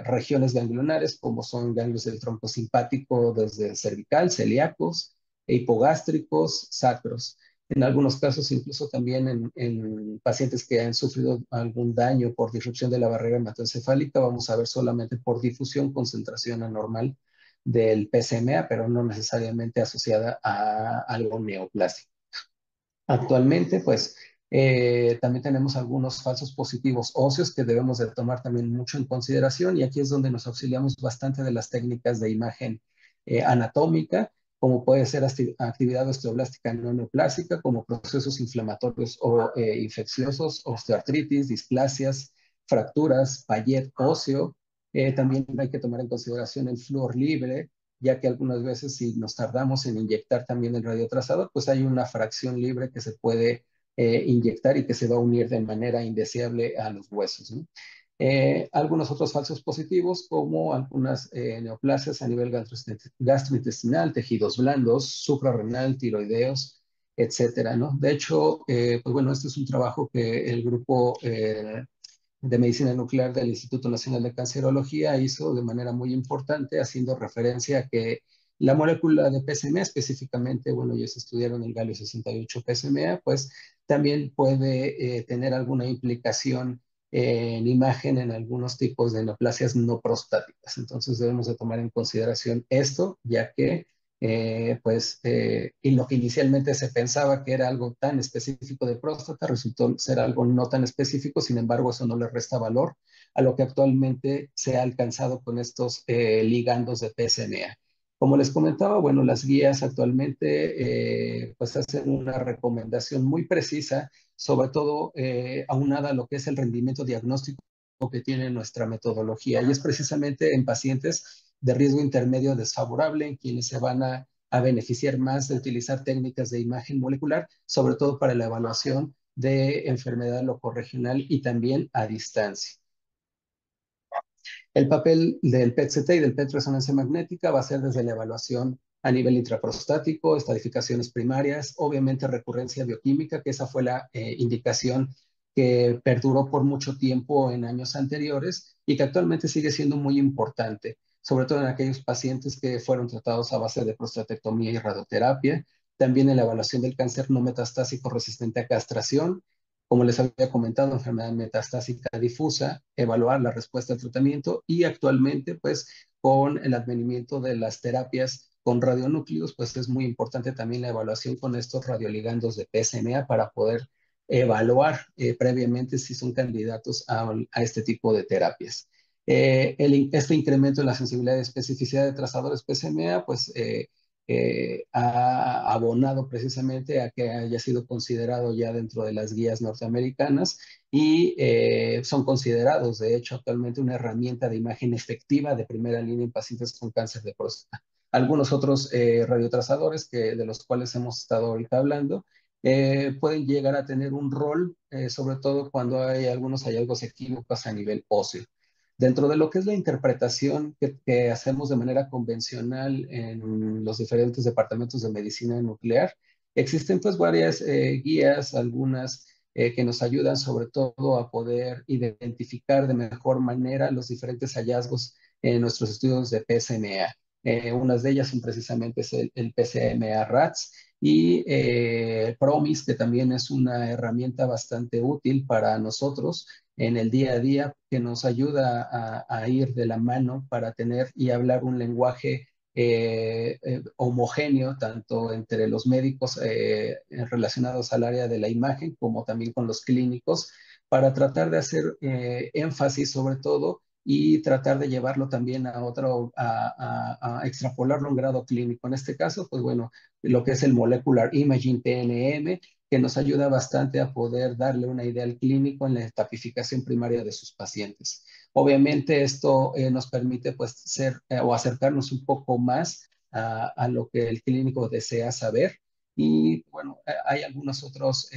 regiones ganglionares, como son ganglios del tronco simpático desde cervical, celíacos, hipogástricos, sacros. En algunos casos, incluso también en pacientes que han sufrido algún daño por disrupción de la barrera hematoencefálica, vamos a ver solamente por difusión concentración anormal del PSMA, pero no necesariamente asociada a algo neoplásico. Actualmente, pues, también tenemos algunos falsos positivos óseos que debemos de tomar también mucho en consideración y aquí es donde nos auxiliamos bastante de las técnicas de imagen anatómica, como puede ser actividad osteoblástica no neoplásica, como procesos inflamatorios o infecciosos, osteoartritis, displasias, fracturas, payet óseo. También hay que tomar en consideración el flúor libre, ya que algunas veces si nos tardamos en inyectar también el radiotrazador, pues hay una fracción libre que se puede inyectar y que se va a unir de manera indeseable a los huesos, ¿no? Algunos otros falsos positivos, como algunas neoplasias a nivel gastrointestinal, tejidos blandos, suprarrenal, tiroideos, etcétera, ¿no? De hecho, pues bueno, este es un trabajo que el grupo de Medicina Nuclear del Instituto Nacional de Cancerología hizo de manera muy importante, haciendo referencia a que la molécula de PSMA, específicamente, bueno, ellos estudiaron el galio 68 PSMA, pues también puede tener alguna implicación en imagen en algunos tipos de neoplasias no prostáticas. Entonces debemos de tomar en consideración esto, ya que y lo que inicialmente se pensaba que era algo tan específico de próstata resultó ser algo no tan específico, sin embargo, eso no le resta valor a lo que actualmente se ha alcanzado con estos ligandos de PSMA. Como les comentaba, bueno, las guías actualmente pues hacen una recomendación muy precisa, sobre todo aunada a lo que es el rendimiento diagnóstico que tiene nuestra metodología y es precisamente en pacientes de riesgo intermedio desfavorable, en quienes se van a beneficiar más de utilizar técnicas de imagen molecular, sobre todo para la evaluación de enfermedad locorregional y también a distancia. El papel del PET-CT y del PET-resonancia magnética va a ser desde la evaluación a nivel intraprostático, estadificaciones primarias, obviamente recurrencia bioquímica, que esa fue la indicación que perduró por mucho tiempo en años anteriores y que actualmente sigue siendo muy importante, sobre todo en aquellos pacientes que fueron tratados a base de prostatectomía y radioterapia, también en la evaluación del cáncer no metastásico resistente a castración, como les había comentado, enfermedad metastásica difusa, evaluar la respuesta al tratamiento y actualmente, pues, con el advenimiento de las terapias con radionúcleos, pues es muy importante también la evaluación con estos radioligandos de PSMA para poder evaluar previamente si son candidatos a este tipo de terapias. Este incremento en la sensibilidad y especificidad de trazadores PSMA, pues ha abonado precisamente a que haya sido considerado ya dentro de las guías norteamericanas y son considerados, de hecho, actualmente una herramienta de imagen efectiva de primera línea en pacientes con cáncer de próstata. Algunos otros radiotrazadores de los cuales hemos estado ahorita hablando pueden llegar a tener un rol, sobre todo cuando hay algunos hallazgos equívocos a nivel óseo. Dentro de lo que es la interpretación que hacemos de manera convencional en los diferentes departamentos de medicina nuclear, existen pues varias guías, algunas que nos ayudan sobre todo a poder identificar de mejor manera los diferentes hallazgos en nuestros estudios de PSMA. Unas de ellas son precisamente el PCMA-RATS y PROMIS, que también es una herramienta bastante útil para nosotros en el día a día, que nos ayuda a ir de la mano para tener y hablar un lenguaje homogéneo, tanto entre los médicos relacionados al área de la imagen, como también con los clínicos, para tratar de hacer énfasis sobre todo y tratar de llevarlo también a otro, a extrapolarlo a un grado clínico. En este caso, pues bueno, lo que es el Molecular Imaging PNM, que nos ayuda bastante a poder darle una idea al clínico en la tapificación primaria de sus pacientes. Obviamente esto nos permite pues ser o acercarnos un poco más a lo que el clínico desea saber. Y bueno, hay algunos otros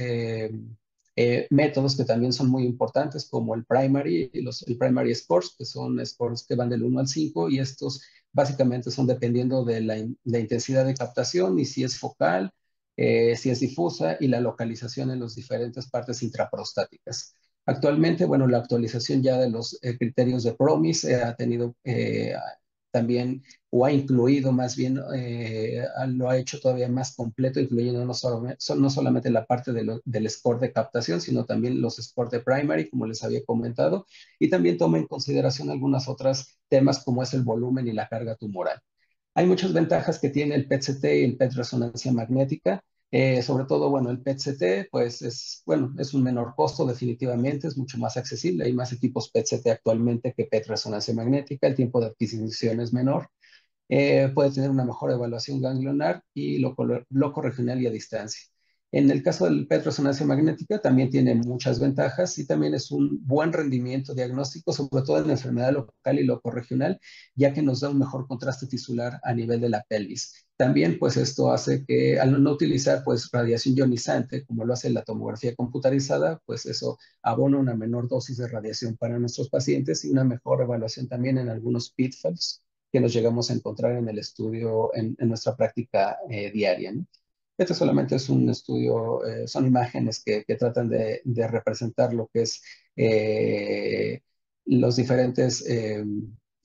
métodos que también son muy importantes, como el primary, el primary scores, que son scores que van del 1 al 5, y estos básicamente son dependiendo de la intensidad de captación y si es focal, si es difusa y la localización en las diferentes partes intraprostáticas. Actualmente, bueno, la actualización ya de los criterios de PROMIS ha tenido también, o ha incluido más bien, lo ha hecho todavía más completo, incluyendo no solamente la parte del score de captación, sino también los scores de primary, como les había comentado, y también toma en consideración algunas otras temas como es el volumen y la carga tumoral. Hay muchas ventajas que tiene el PET-CT y el PET-resonancia magnética. Sobre todo, bueno, el PET-CT, pues es, bueno, es un menor costo definitivamente, es mucho más accesible. Hay más equipos PET-CT actualmente que PET-resonancia magnética. El tiempo de adquisición es menor. Puede tener una mejor evaluación ganglionar y loco regional y a distancia. En el caso del PET resonancia magnética también tiene muchas ventajas y también es un buen rendimiento diagnóstico, sobre todo en la enfermedad local y locorregional, ya que nos da un mejor contraste tisular a nivel de la pelvis. También pues esto hace que al no utilizar pues radiación ionizante, como lo hace la tomografía computarizada, pues eso abona una menor dosis de radiación para nuestros pacientes y una mejor evaluación también en algunos pitfalls que nos llegamos a encontrar en el estudio, en nuestra práctica diaria, ¿no? Este solamente es un estudio, son imágenes que tratan de representar lo que es los diferentes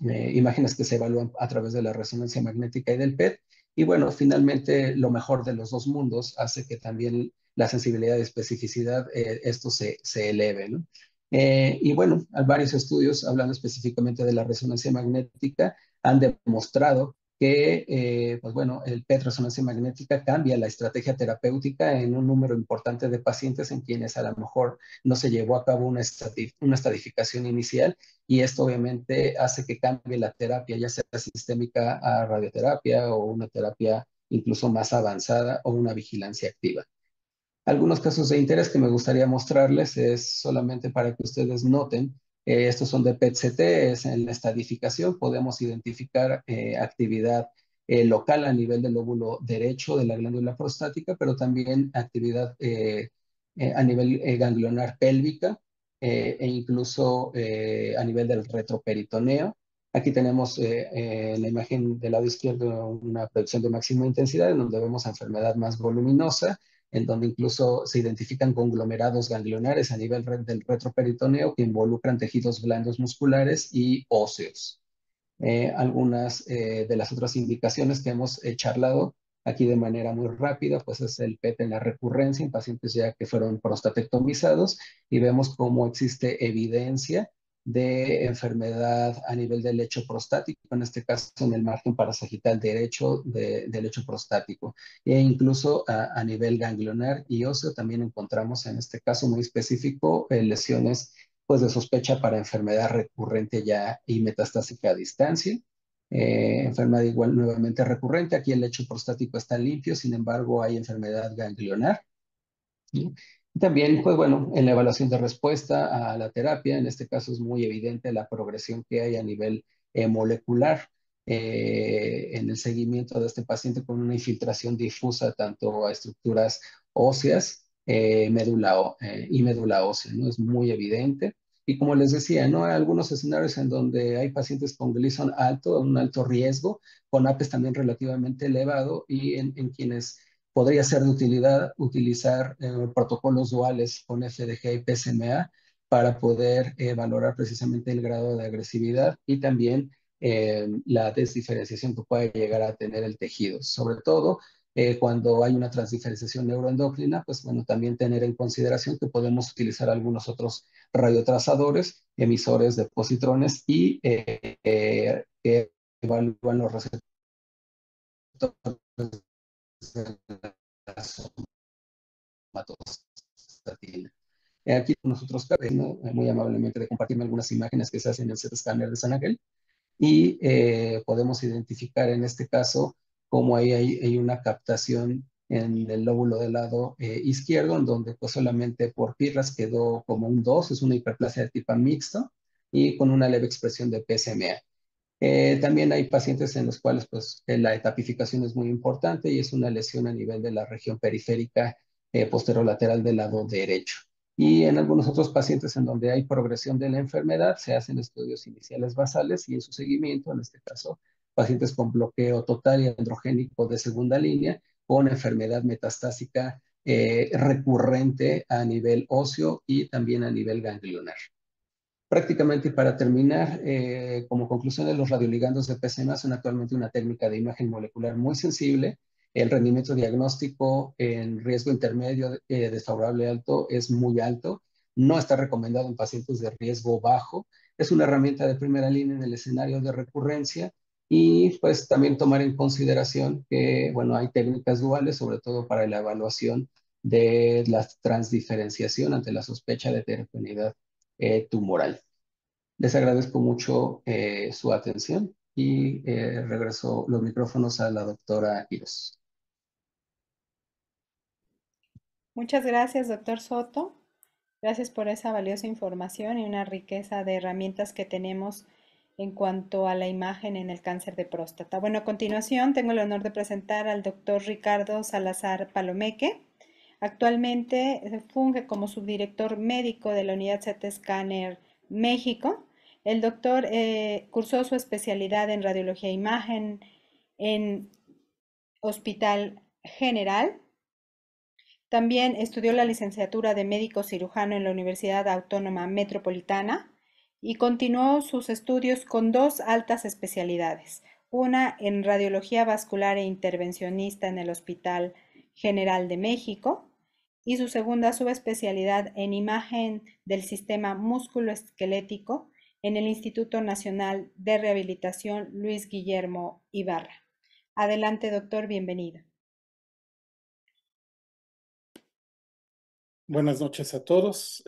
imágenes que se evalúan a través de la resonancia magnética y del PET. Y bueno, finalmente lo mejor de los dos mundos hace que también la sensibilidad y especificidad, esto se eleve, ¿no? Y bueno, hay varios estudios hablando específicamente de la resonancia magnética han demostrado que, pues bueno, el PET resonancia magnética cambia la estrategia terapéutica en un número importante de pacientes en quienes a lo mejor no se llevó a cabo una estadificación inicial y esto obviamente hace que cambie la terapia, ya sea sistémica a radioterapia o una terapia incluso más avanzada o una vigilancia activa. Algunos casos de interés que me gustaría mostrarles es solamente para que ustedes noten, estos son de PET-CT, es en la estadificación, podemos identificar actividad local a nivel del lóbulo derecho de la glándula prostática, pero también actividad a nivel ganglionar pélvica e incluso a nivel del retroperitoneo. Aquí tenemos en la imagen del lado izquierdo una proyección de máxima intensidad en donde vemos enfermedad más voluminosa en donde incluso se identifican conglomerados ganglionares a nivel del retroperitoneo que involucran tejidos blandos musculares y óseos. Algunas de las otras indicaciones que hemos charlado aquí de manera muy rápida, pues es el PET en la recurrencia en pacientes ya que fueron prostatectomizados y vemos cómo existe evidencia de enfermedad a nivel del lecho prostático, en este caso en el margen parasagital derecho del lecho prostático. E incluso a nivel ganglionar y óseo también encontramos en este caso muy específico lesiones pues de sospecha para enfermedad recurrente ya y metastásica a distancia. Enfermedad igual nuevamente recurrente, aquí el lecho prostático está limpio, sin embargo hay enfermedad ganglionar. ¿Sí? También, pues bueno, en la evaluación de respuesta a la terapia, en este caso es muy evidente la progresión que hay a nivel molecular en el seguimiento de este paciente con una infiltración difusa tanto a estructuras óseas y médula ósea, ¿no? Es muy evidente. Y como les decía, ¿no? Hay algunos escenarios en donde hay pacientes con Gleason alto, un alto riesgo, con APES también relativamente elevado y en quienes podría ser de utilidad utilizar protocolos duales con FDG y PSMA para poder valorar precisamente el grado de agresividad y también la desdiferenciación que puede llegar a tener el tejido. Sobre todo cuando hay una transdiferenciación neuroendocrina, pues bueno, también tener en consideración que podemos utilizar algunos otros radiotrazadores, emisores de positrones y que evalúan los receptores de la somatostatina. Aquí nosotros, ¿no? Muy amablemente de compartirme algunas imágenes que se hacen en el CT scanner de San Ángel y podemos identificar en este caso cómo ahí hay una captación en el lóbulo del lado izquierdo, en donde pues solamente por PIRAS quedó como un 2, es una hiperplasia de tipo mixto y con una leve expresión de PSMA. También hay pacientes en los cuales pues, la etapificación es muy importante y es una lesión a nivel de la región periférica posterolateral del lado derecho. Y en algunos otros pacientes en donde hay progresión de la enfermedad, se hacen estudios iniciales basales y en su seguimiento, en este caso, pacientes con bloqueo total y androgénico de segunda línea, con enfermedad metastásica recurrente a nivel óseo y también a nivel ganglionar. Prácticamente para terminar, como conclusión de los radioligandos de PSMA son actualmente una técnica de imagen molecular muy sensible. El rendimiento diagnóstico en riesgo intermedio desfavorable alto es muy alto. No está recomendado en pacientes de riesgo bajo. Es una herramienta de primera línea en el escenario de recurrencia y pues también tomar en consideración que, bueno, hay técnicas duales, sobre todo para la evaluación de la transdiferenciación ante la sospecha de heterogeneidad tumoral. Les agradezco mucho su atención y regreso los micrófonos a la doctora Quiroz. Muchas gracias, doctor Soto. Gracias por esa valiosa información y una riqueza de herramientas que tenemos en cuanto a la imagen en el cáncer de próstata. Bueno, a continuación tengo el honor de presentar al doctor Ricardo Salazar Palomeque. Actualmente funge como subdirector médico de la unidad CT Scanner México. El doctor cursó su especialidad en radiología e imagen en Hospital General. También estudió la licenciatura de médico cirujano en la Universidad Autónoma Metropolitana y continuó sus estudios con dos altas especialidades, una en radiología vascular e intervencionista en el Hospital General de México y su segunda subespecialidad en imagen del sistema músculo-esquelético en el Instituto Nacional de Rehabilitación Luis Guillermo Ibarra. Adelante, doctor, bienvenido. Buenas noches a todos.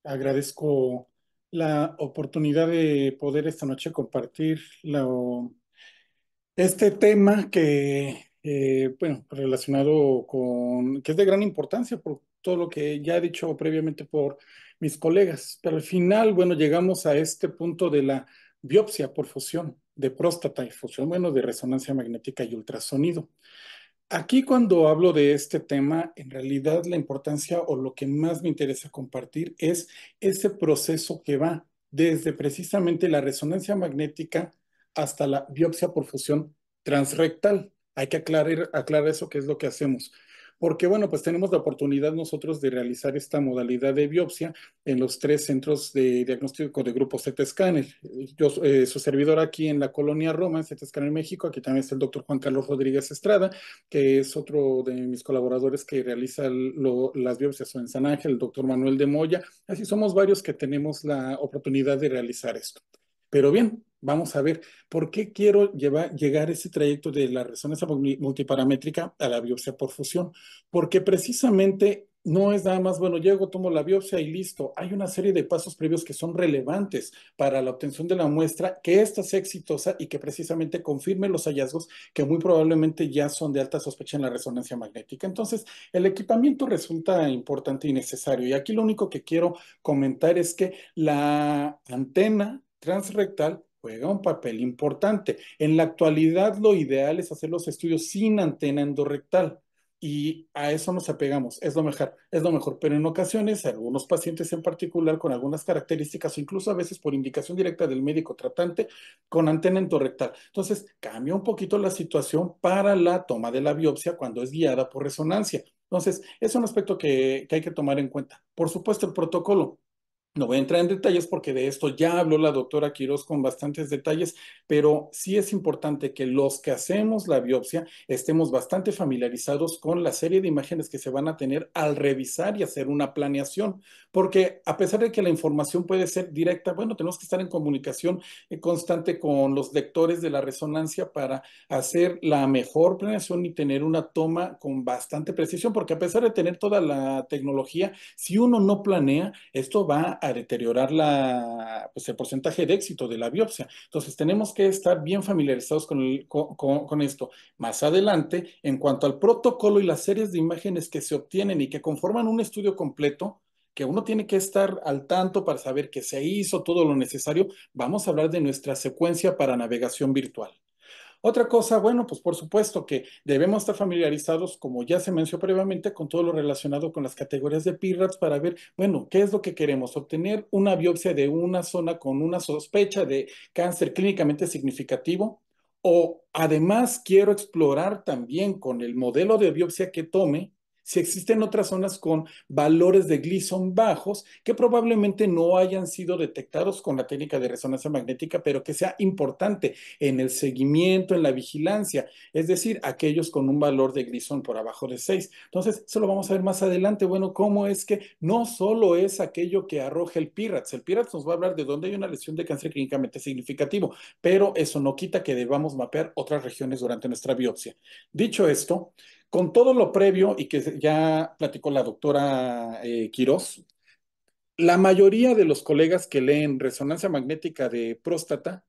Agradezco la oportunidad de poder esta noche compartir este tema que, bueno, relacionado con, que es de gran importancia por todo lo que ya he dicho previamente por mis colegas. Pero al final, bueno, llegamos a este punto de la biopsia por fusión de próstata y fusión, bueno, de resonancia magnética y ultrasonido. Aquí cuando hablo de este tema, en realidad la importancia o lo que más me interesa compartir es ese proceso que va desde precisamente la resonancia magnética hasta la biopsia por fusión transrectal. Hay que aclarar eso, qué es lo que hacemos. Porque bueno, pues tenemos la oportunidad nosotros de realizar esta modalidad de biopsia en los tres centros de diagnóstico de grupo CT Scanner. Yo, su servidor aquí en la colonia Roma, en CT Scanner México, aquí también está el doctor Juan Carlos Rodríguez Estrada, que es otro de mis colaboradores que realiza las biopsias en San Ángel, el doctor Manuel de Moya. Así somos varios que tenemos la oportunidad de realizar esto. Pero bien, vamos a ver, ¿por qué quiero llegar ese trayecto de la resonancia multiparamétrica a la biopsia por fusión? Porque precisamente no es nada más, bueno, llego, tomo la biopsia y listo. Hay una serie de pasos previos que son relevantes para la obtención de la muestra, que ésta sea exitosa y que precisamente confirme los hallazgos que muy probablemente ya son de alta sospecha en la resonancia magnética. Entonces, el equipamiento resulta importante y necesario. Y aquí lo único que quiero comentar es que la antena transrectal juega un papel importante. En la actualidad, lo ideal es hacer los estudios sin antena endorrectal. Y a eso nos apegamos, es lo mejor, pero en ocasiones, algunos pacientes en particular con algunas características, incluso a veces por indicación directa del médico tratante, con antena endorrectal. Entonces, cambia un poquito la situación para la toma de la biopsia cuando es guiada por resonancia. Entonces, es un aspecto que hay que tomar en cuenta. Por supuesto, el protocolo. No voy a entrar en detalles porque de esto ya habló la doctora Quiroz con bastantes detalles, pero sí es importante que los que hacemos la biopsia estemos bastante familiarizados con la serie de imágenes que se van a tener al revisar y hacer una planeación, porque a pesar de que la información puede ser directa, bueno, tenemos que estar en comunicación constante con los lectores de la resonancia para hacer la mejor planeación y tener una toma con bastante precisión, porque a pesar de tener toda la tecnología, si uno no planea, esto va a deteriorar pues el porcentaje de éxito de la biopsia. Entonces, tenemos que estar bien familiarizados con esto. Más adelante, en cuanto al protocolo y las series de imágenes que se obtienen y que conforman un estudio completo, que uno tiene que estar al tanto para saber que se hizo todo lo necesario, vamos a hablar de nuestra secuencia para navegación virtual. Otra cosa, bueno, pues por supuesto que debemos estar familiarizados, como ya se mencionó previamente, con todo lo relacionado con las categorías de PIRADS para ver, bueno, qué es lo que queremos, obtener una biopsia de una zona con una sospecha de cáncer clínicamente significativo, o además quiero explorar también con el modelo de biopsia que tome si existen otras zonas con valores de Gleason bajos que probablemente no hayan sido detectados con la técnica de resonancia magnética, pero que sea importante en el seguimiento, en la vigilancia, es decir, aquellos con un valor de Gleason por abajo de 6. Entonces, eso lo vamos a ver más adelante. Bueno, cómo es que no solo es aquello que arroja el PIRADS. El PIRADS nos va a hablar de dónde hay una lesión de cáncer clínicamente significativo, pero eso no quita que debamos mapear otras regiones durante nuestra biopsia. Dicho esto, con todo lo previo y que ya platicó la doctora Quiroz, la mayoría de los colegas que leen resonancia magnética de próstata,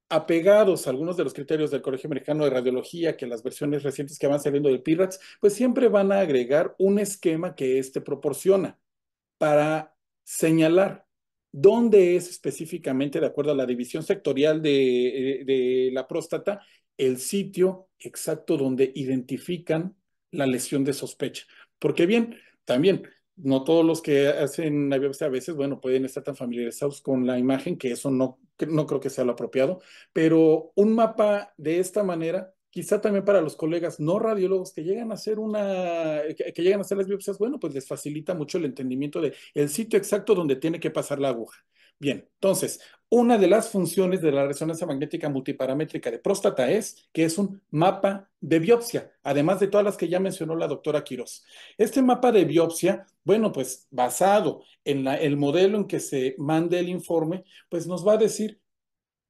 apegados a algunos de los criterios del Colegio Americano de Radiología, que las versiones recientes que van saliendo del PIRADS, pues siempre van a agregar un esquema que éste proporciona para señalar dónde es específicamente, de acuerdo a la división sectorial de la próstata, el sitio exacto donde identifican la lesión de sospecha. Porque bien, también no todos los que hacen la biopsia a veces, bueno, pueden estar tan familiarizados con la imagen que eso no creo que sea lo apropiado, pero un mapa de esta manera, quizá también para los colegas no radiólogos que llegan a hacer que llegan a hacer las biopsias, bueno, pues les facilita mucho el entendimiento de el sitio exacto donde tiene que pasar la aguja. Bien, entonces, una de las funciones de la resonancia magnética multiparamétrica de próstata es que es un mapa de biopsia, además de todas las que ya mencionó la doctora Quiroz. Este mapa de biopsia, bueno, pues basado en el modelo en que se mande el informe, pues nos va a decir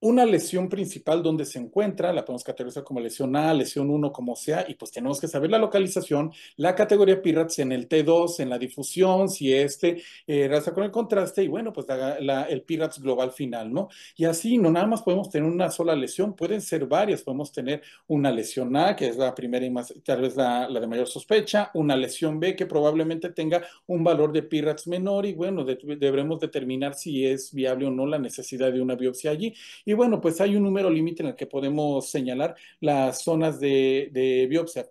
una lesión principal donde se encuentra, la podemos categorizar como lesión A, lesión 1, como sea, y pues tenemos que saber la localización, la categoría PIRADS en el T2, en la difusión, si raza con el contraste, y bueno, pues el PIRADS global final, ¿no? Y así, no nada más podemos tener una sola lesión, pueden ser varias, podemos tener una lesión A, que es la primera y más, tal vez la de mayor sospecha, una lesión B, que probablemente tenga un valor de PIRADS menor, y bueno, deberemos determinar si es viable o no la necesidad de una biopsia allí. Y bueno, pues hay un número límite en el que podemos señalar las zonas de biopsia.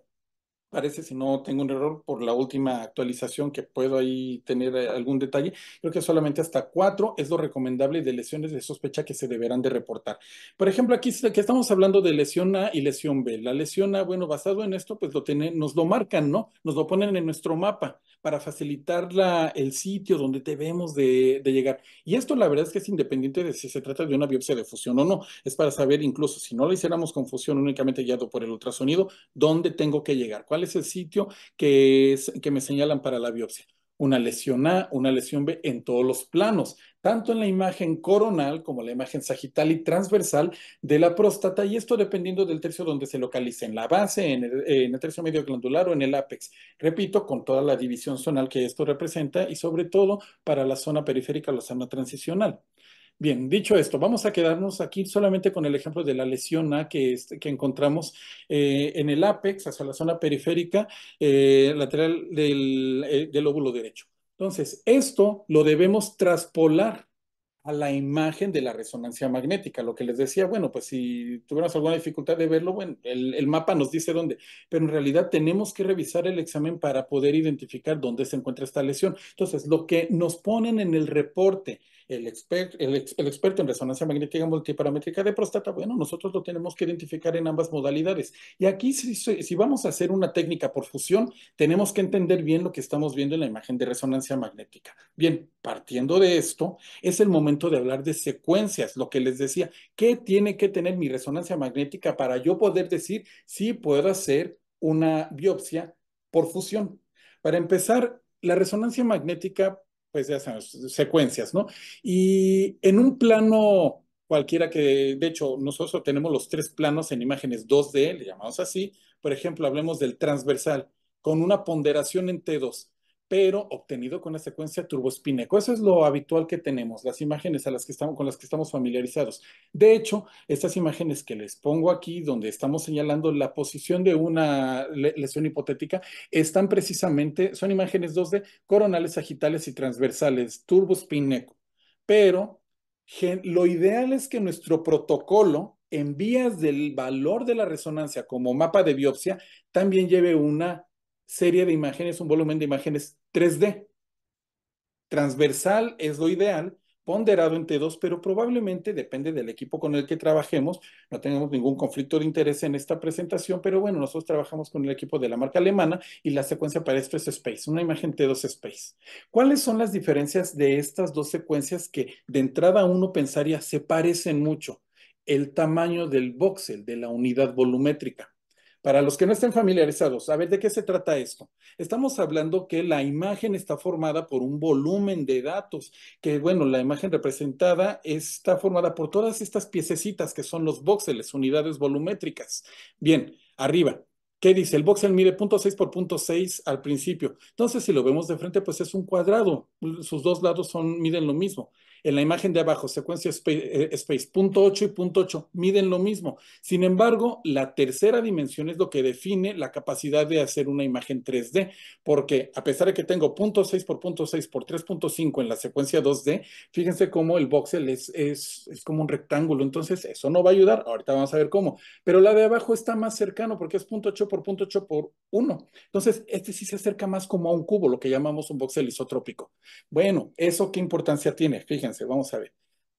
Parece, si no tengo un error, por la última actualización que puedo ahí tener algún detalle, creo que solamente hasta 4 es lo recomendable de lesiones de sospecha que se deberán de reportar. Por ejemplo, aquí que estamos hablando de lesión A y lesión B. La lesión A, bueno, basado en esto, pues nos lo marcan, ¿no? Nos lo ponen en nuestro mapa para facilitar el sitio donde debemos de llegar. Y esto la verdad es que es independiente de si se trata de una biopsia de fusión o no. Es para saber, incluso si no lo hiciéramos con fusión únicamente guiado por el ultrasonido, dónde tengo que llegar, cuál es el sitio que me señalan para la biopsia. Una lesión A, una lesión B en todos los planos, tanto en la imagen coronal como la imagen sagital y transversal de la próstata, y esto dependiendo del tercio donde se localice, en la base, en el tercio medio glandular o en el ápex. Repito, con toda la división zonal que esto representa y sobre todo para la zona periférica o la zona transicional. Bien, dicho esto, vamos a quedarnos aquí solamente con el ejemplo de la lesión A que encontramos en el ápex, hacia la zona periférica lateral del lóbulo derecho. Entonces, esto lo debemos traspolar a la imagen de la resonancia magnética. Lo que les decía, bueno, pues si tuviéramos alguna dificultad de verlo, bueno, el mapa nos dice dónde, pero en realidad tenemos que revisar el examen para poder identificar dónde se encuentra esta lesión. Entonces, lo que nos ponen en el reporte el experto en resonancia magnética multiparamétrica de próstata, bueno, nosotros lo tenemos que identificar en ambas modalidades. Y aquí, si vamos a hacer una técnica por fusión, tenemos que entender bien lo que estamos viendo en la imagen de resonancia magnética. Bien, partiendo de esto, es el momento de hablar de secuencias, lo que les decía, ¿qué tiene que tener mi resonancia magnética para yo poder decir si puedo hacer una biopsia por fusión? Para empezar, la resonancia magnética, pues ya sabes, secuencias, ¿no? Y en un plano cualquiera que, de hecho, nosotros tenemos los tres planos en imágenes 2D, le llamamos así. Por ejemplo, hablemos del transversal, con una ponderación en T2, pero obtenido con la secuencia turbospineco. Eso es lo habitual que tenemos, las imágenes con las que estamos familiarizados. De hecho, estas imágenes que les pongo aquí, donde estamos señalando la posición de una lesión hipotética, están precisamente, son imágenes 2D coronales, sagitales y transversales, turbospineco. Pero lo ideal es que nuestro protocolo, en vías del valor de la resonancia como mapa de biopsia, también lleve una serie de imágenes, un volumen de imágenes 3D. Transversal es lo ideal, ponderado en T2, pero probablemente depende del equipo con el que trabajemos. No tenemos ningún conflicto de interés en esta presentación, pero bueno, nosotros trabajamos con el equipo de la marca alemana y la secuencia para esto es Space, una imagen T2 Space. ¿Cuáles son las diferencias de estas dos secuencias que de entrada uno pensaría se parecen mucho? El tamaño del voxel, de la unidad volumétrica. Para los que no estén familiarizados, a ver, ¿de qué se trata esto? Estamos hablando que la imagen está formada por un volumen de datos, que bueno, la imagen representada está formada por todas estas piececitas que son los voxeles, unidades volumétricas. Bien, arriba. ¿Qué dice? El voxel mide 0.6 por 0.6 al principio. Entonces, si lo vemos de frente, pues es un cuadrado. Sus dos lados miden lo mismo. En la imagen de abajo, secuencia space, 0.8 y 0.8 miden lo mismo. Sin embargo, la tercera dimensión es lo que define la capacidad de hacer una imagen 3D, porque a pesar de que tengo 0.6 por 0.6 por 3.5 en la secuencia 2D, fíjense cómo el voxel es como un rectángulo, entonces eso no va a ayudar. Ahorita vamos a ver cómo. Pero la de abajo está más cercano porque es 0.8 por 0.8 por 1. Entonces, este sí se acerca más como a un cubo, lo que llamamos un voxel isotrópico. Bueno, ¿eso qué importancia tiene? Fíjense, vamos a ver.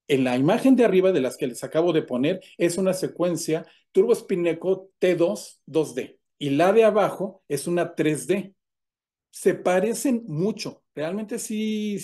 En la imagen de arriba de las que les acabo de poner es una secuencia turbospineco T2 2D y la de abajo es una 3D. Se parecen mucho, realmente sí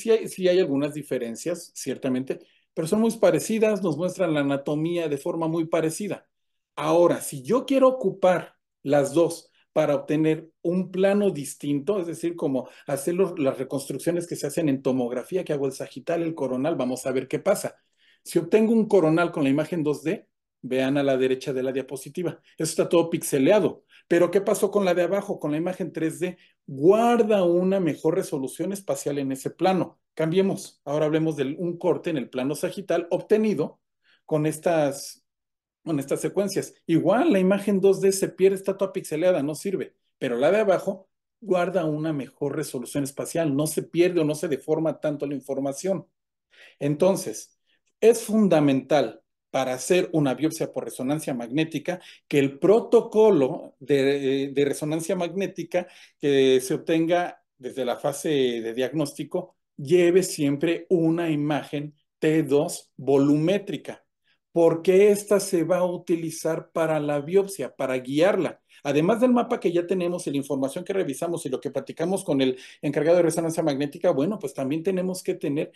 hay algunas diferencias, ciertamente, pero son muy parecidas, nos muestran la anatomía de forma muy parecida. Ahora, si yo quiero ocupar las dos para obtener un plano distinto, es decir, como hacer las reconstrucciones que se hacen en tomografía, que hago el sagital, el coronal, vamos a ver qué pasa. Si obtengo un coronal con la imagen 2D, vean a la derecha de la diapositiva, eso está todo pixeleado. Pero ¿qué pasó con la de abajo, con la imagen 3D? Guarda una mejor resolución espacial en ese plano. Cambiemos. Ahora hablemos de un corte en el plano sagital obtenido con estas secuencias. Igual la imagen 2D se pierde, está toda pixeleada, no sirve. Pero la de abajo guarda una mejor resolución espacial, no se pierde o no se deforma tanto la información. Entonces, es fundamental para hacer una biopsia por resonancia magnética que el protocolo de resonancia magnética que se obtenga desde la fase de diagnóstico lleve siempre una imagen T2 volumétrica, porque esta se va a utilizar para la biopsia, para guiarla. Además del mapa que ya tenemos y la información que revisamos y lo que platicamos con el encargado de resonancia magnética, bueno, pues también tenemos que tener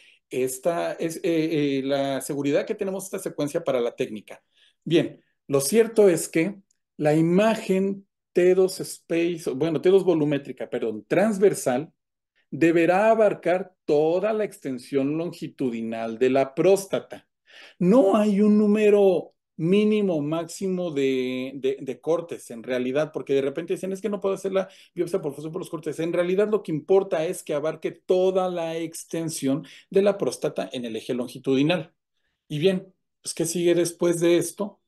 la seguridad que tenemos esta secuencia para la técnica. Bien, lo cierto es que la imagen T2 Space, bueno, T2 volumétrica, perdón, transversal, deberá abarcar toda la extensión longitudinal de la próstata. No hay un número mínimo, máximo de cortes en realidad, porque de repente dicen, es que no puedo hacer la biopsia por fusión por los cortes. En realidad lo que importa es que abarque toda la extensión de la próstata en el eje longitudinal. Y bien, pues, ¿qué sigue después de esto?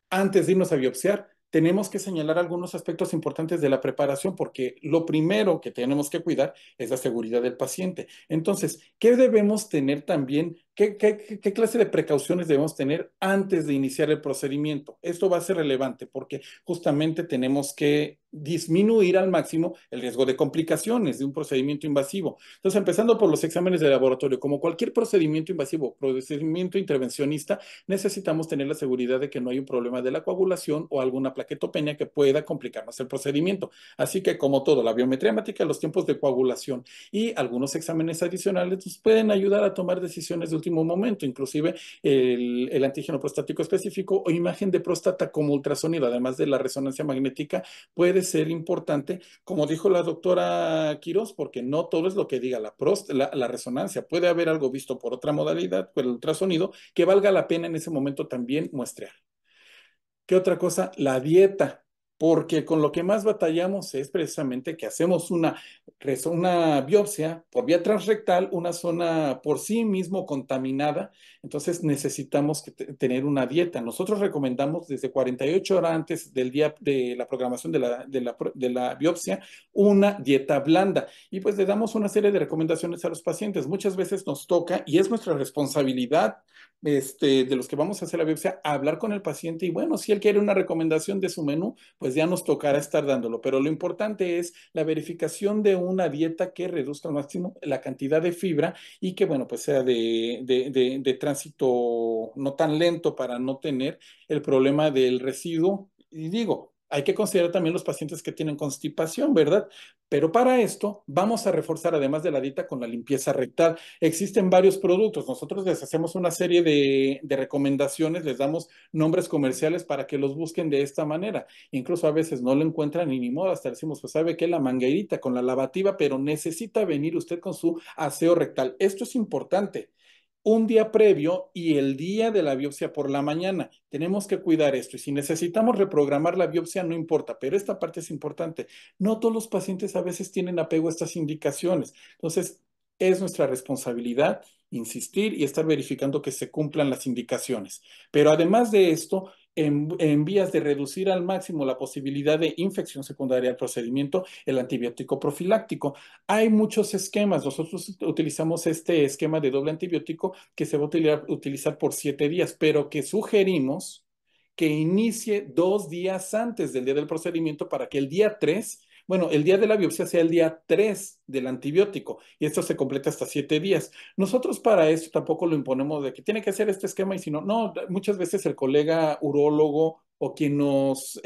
Antes de irnos a biopsiar, tenemos que señalar algunos aspectos importantes de la preparación, porque lo primero que tenemos que cuidar es la seguridad del paciente. Entonces, ¿qué debemos tener también ¿Qué clase de precauciones debemos tener antes de iniciar el procedimiento? Esto va a ser relevante porque justamente tenemos que disminuir al máximo el riesgo de complicaciones de un procedimiento invasivo. Entonces, empezando por los exámenes de laboratorio, como cualquier procedimiento invasivo, procedimiento intervencionista, necesitamos tener la seguridad de que no hay un problema de la coagulación o alguna plaquetopenia que pueda complicarnos el procedimiento. Así que, como todo, la biometría hemática, los tiempos de coagulación y algunos exámenes adicionales nos pueden ayudar a tomar decisiones de último momento, inclusive el antígeno prostático específico o imagen de próstata como ultrasonido, además de la resonancia magnética, puede ser importante, como dijo la doctora Quiroz, porque no todo es lo que diga la resonancia. Puede haber algo visto por otra modalidad, por el ultrasonido, que valga la pena en ese momento también muestrear. ¿Qué otra cosa? La dieta, porque con lo que más batallamos es precisamente que hacemos una biopsia por vía transrectal, una zona por sí mismo contaminada, entonces necesitamos tener una dieta. Nosotros recomendamos desde 48 horas antes del día de la programación de la biopsia, una dieta blanda. Y pues le damos una serie de recomendaciones a los pacientes. Muchas veces nos toca, y es nuestra responsabilidad de los que vamos a hacer la biopsia, a hablar con el paciente y bueno, si él quiere una recomendación de su menú, pues ya nos tocará estar dándolo. Pero lo importante es la verificación de una dieta que reduzca al máximo la cantidad de fibra y que, bueno, pues sea de tránsito no tan lento para no tener el problema del residuo. Y digo, hay que considerar también los pacientes que tienen constipación, ¿verdad? Pero para esto vamos a reforzar, además de la dieta, con la limpieza rectal. Existen varios productos. Nosotros les hacemos una serie de recomendaciones, les damos nombres comerciales para que los busquen de esta manera. Incluso a veces no lo encuentran y ni modo, hasta decimos, pues sabe que la manguerita con la lavativa, pero necesita venir usted con su aseo rectal. Esto es importante. Un día previo y el día de la biopsia por la mañana. Tenemos que cuidar esto. Y si necesitamos reprogramar la biopsia, no importa, pero esta parte es importante. No todos los pacientes a veces tienen apego a estas indicaciones. Entonces, es nuestra responsabilidad insistir y estar verificando que se cumplan las indicaciones. Pero además de esto, en vías de reducir al máximo la posibilidad de infección secundaria al procedimiento, el antibiótico profiláctico. Hay muchos esquemas. Nosotros utilizamos este esquema de doble antibiótico que se va a utilizar por 7 días, pero que sugerimos que inicie 2 días antes del día del procedimiento para que el día 3, bueno, el día de la biopsia sea el día 3 del antibiótico y esto se completa hasta 7 días. Nosotros para esto tampoco lo imponemos de que tiene que hacer este esquema y si no, no, muchas veces el colega urólogo o quien nos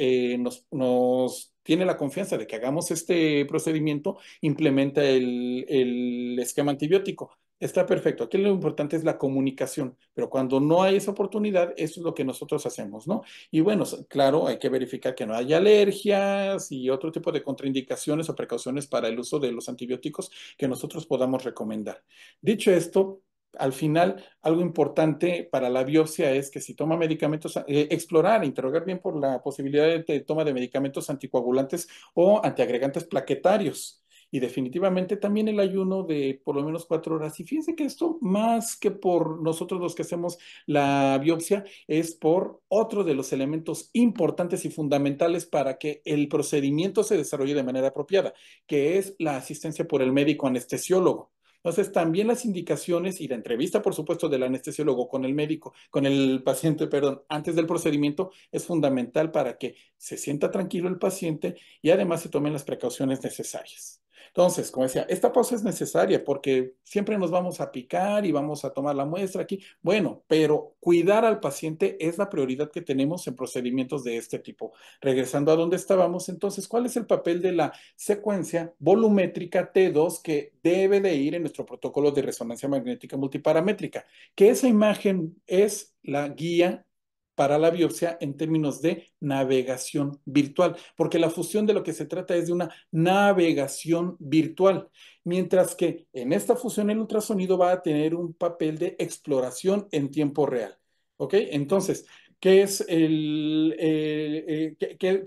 tiene la confianza de que hagamos este procedimiento, implementa el esquema antibiótico. Está perfecto. Aquí lo importante es la comunicación, pero cuando no hay esa oportunidad, eso es lo que nosotros hacemos, ¿no? Y bueno, claro, hay que verificar que no haya alergias y otro tipo de contraindicaciones o precauciones para el uso de los antibióticos que nosotros podamos recomendar. Dicho esto, al final, algo importante para la biopsia es que si toma medicamentos, explorar, interrogar bien por la posibilidad de toma de medicamentos anticoagulantes o antiagregantes plaquetarios. Y definitivamente también el ayuno de por lo menos 4 horas. Y fíjense que esto, más que por nosotros los que hacemos la biopsia, es por otro de los elementos importantes y fundamentales para que el procedimiento se desarrolle de manera apropiada, que es la asistencia por el médico anestesiólogo. Entonces, también las indicaciones y la entrevista, por supuesto, del anestesiólogo con el médico, con el paciente, perdón, antes del procedimiento es fundamental para que se sienta tranquilo el paciente y además se tomen las precauciones necesarias. Entonces, como decía, esta pausa es necesaria porque siempre nos vamos a picar y vamos a tomar la muestra aquí. Bueno, pero cuidar al paciente es la prioridad que tenemos en procedimientos de este tipo. Regresando a donde estábamos, entonces, ¿cuál es el papel de la secuencia volumétrica T2 que debe de ir en nuestro protocolo de resonancia magnética multiparamétrica? Que esa imagen es la guía para la biopsia en términos de navegación virtual, porque la fusión de lo que se trata es de una navegación virtual, mientras que en esta fusión el ultrasonido va a tener un papel de exploración en tiempo real. ¿Ok? Entonces, ¿qué es qué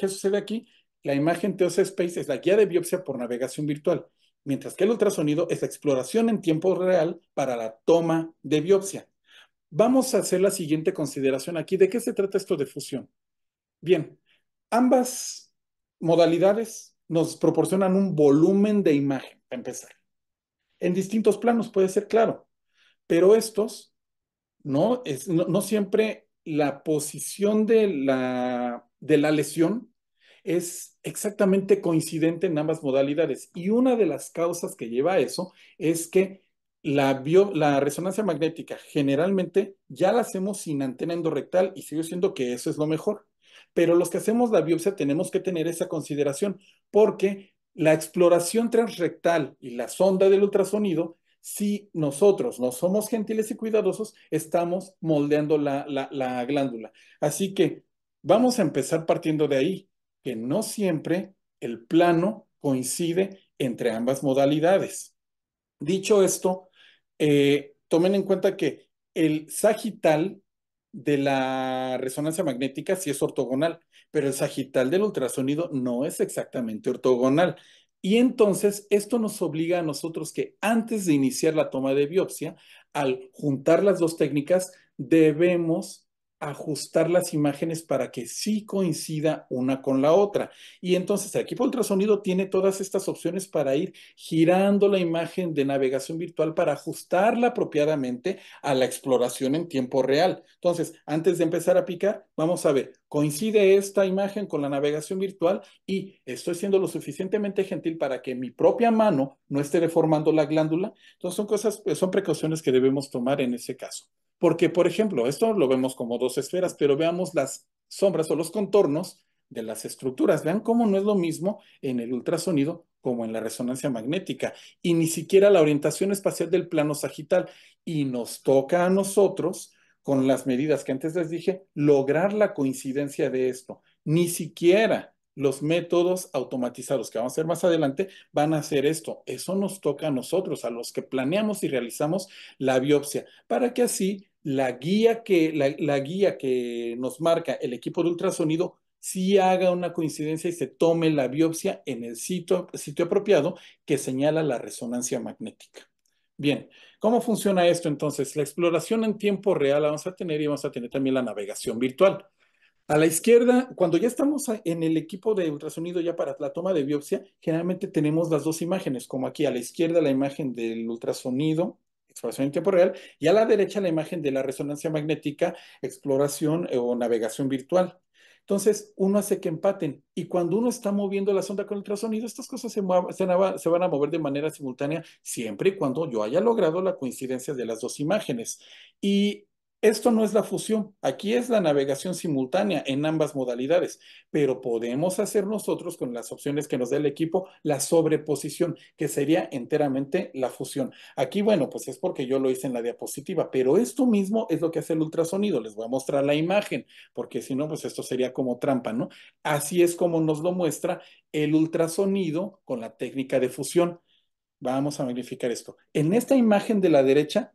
sucede aquí? La imagen TOC Space es la guía de biopsia por navegación virtual, mientras que el ultrasonido es la exploración en tiempo real para la toma de biopsia. Vamos a hacer la siguiente consideración aquí. ¿De qué se trata esto de fusión? Bien, ambas modalidades nos proporcionan un volumen de imagen, para empezar. En distintos planos puede ser claro, pero estos ¿no? No siempre la posición de la lesión es exactamente coincidente en ambas modalidades. Y una de las causas que lleva a eso es que la resonancia magnética generalmente ya la hacemos sin antena endorrectal y sigo diciendo que eso es lo mejor. Pero los que hacemos la biopsia tenemos que tener esa consideración porque la exploración transrectal y la sonda del ultrasonido, si nosotros no somos gentiles y cuidadosos, estamos moldeando la glándula. Así que vamos a empezar partiendo de ahí, que no siempre el plano coincide entre ambas modalidades. Dicho esto, tomen en cuenta que el sagital de la resonancia magnética sí es ortogonal, pero el sagital del ultrasonido no es exactamente ortogonal. Y entonces esto nos obliga a nosotros que antes de iniciar la toma de biopsia, al juntar las dos técnicas, debemos ajustar las imágenes para que sí coincida una con la otra. Y entonces el equipo de ultrasonido tiene todas estas opciones para ir girando la imagen de navegación virtual para ajustarla apropiadamente a la exploración en tiempo real. Entonces, antes de empezar a picar, vamos a ver, ¿coincide esta imagen con la navegación virtual? Y estoy siendo lo suficientemente gentil para que mi propia mano no esté deformando la glándula. Entonces, son precauciones que debemos tomar en ese caso. Porque, por ejemplo, esto lo vemos como dos esferas, pero veamos las sombras o los contornos de las estructuras. Vean cómo no es lo mismo en el ultrasonido como en la resonancia magnética, y ni siquiera la orientación espacial del plano sagital. Y nos toca a nosotros, con las medidas que antes les dije, lograr la coincidencia de esto. Ni siquiera los métodos automatizados que vamos a hacer más adelante van a hacer esto. Eso nos toca a nosotros, a los que planeamos y realizamos la biopsia, para que así la guía que nos marca el equipo de ultrasonido sí haga una coincidencia y se tome la biopsia en el sitio apropiado que señala la resonancia magnética. Bien, ¿cómo funciona esto entonces? La exploración en tiempo real la vamos a tener y vamos a tener también la navegación virtual. A la izquierda, cuando ya estamos en el equipo de ultrasonido ya para la toma de biopsia, generalmente tenemos las dos imágenes, como aquí a la izquierda la imagen del ultrasonido, exploración en tiempo real, y a la derecha la imagen de la resonancia magnética, exploración o navegación virtual. Entonces, uno hace que empaten y cuando uno está moviendo la sonda con ultrasonido, estas cosas se van a mover de manera simultánea siempre y cuando yo haya logrado la coincidencia de las dos imágenes. Y esto no es la fusión, aquí es la navegación simultánea en ambas modalidades, pero podemos hacer nosotros con las opciones que nos da el equipo la sobreposición, que sería enteramente la fusión. Aquí, bueno, pues es porque yo lo hice en la diapositiva, pero esto mismo es lo que hace el ultrasonido. Les voy a mostrar la imagen, porque si no, pues esto sería como trampa, ¿no? Así es como nos lo muestra el ultrasonido con la técnica de fusión. Vamos a magnificar esto. En esta imagen de la derecha,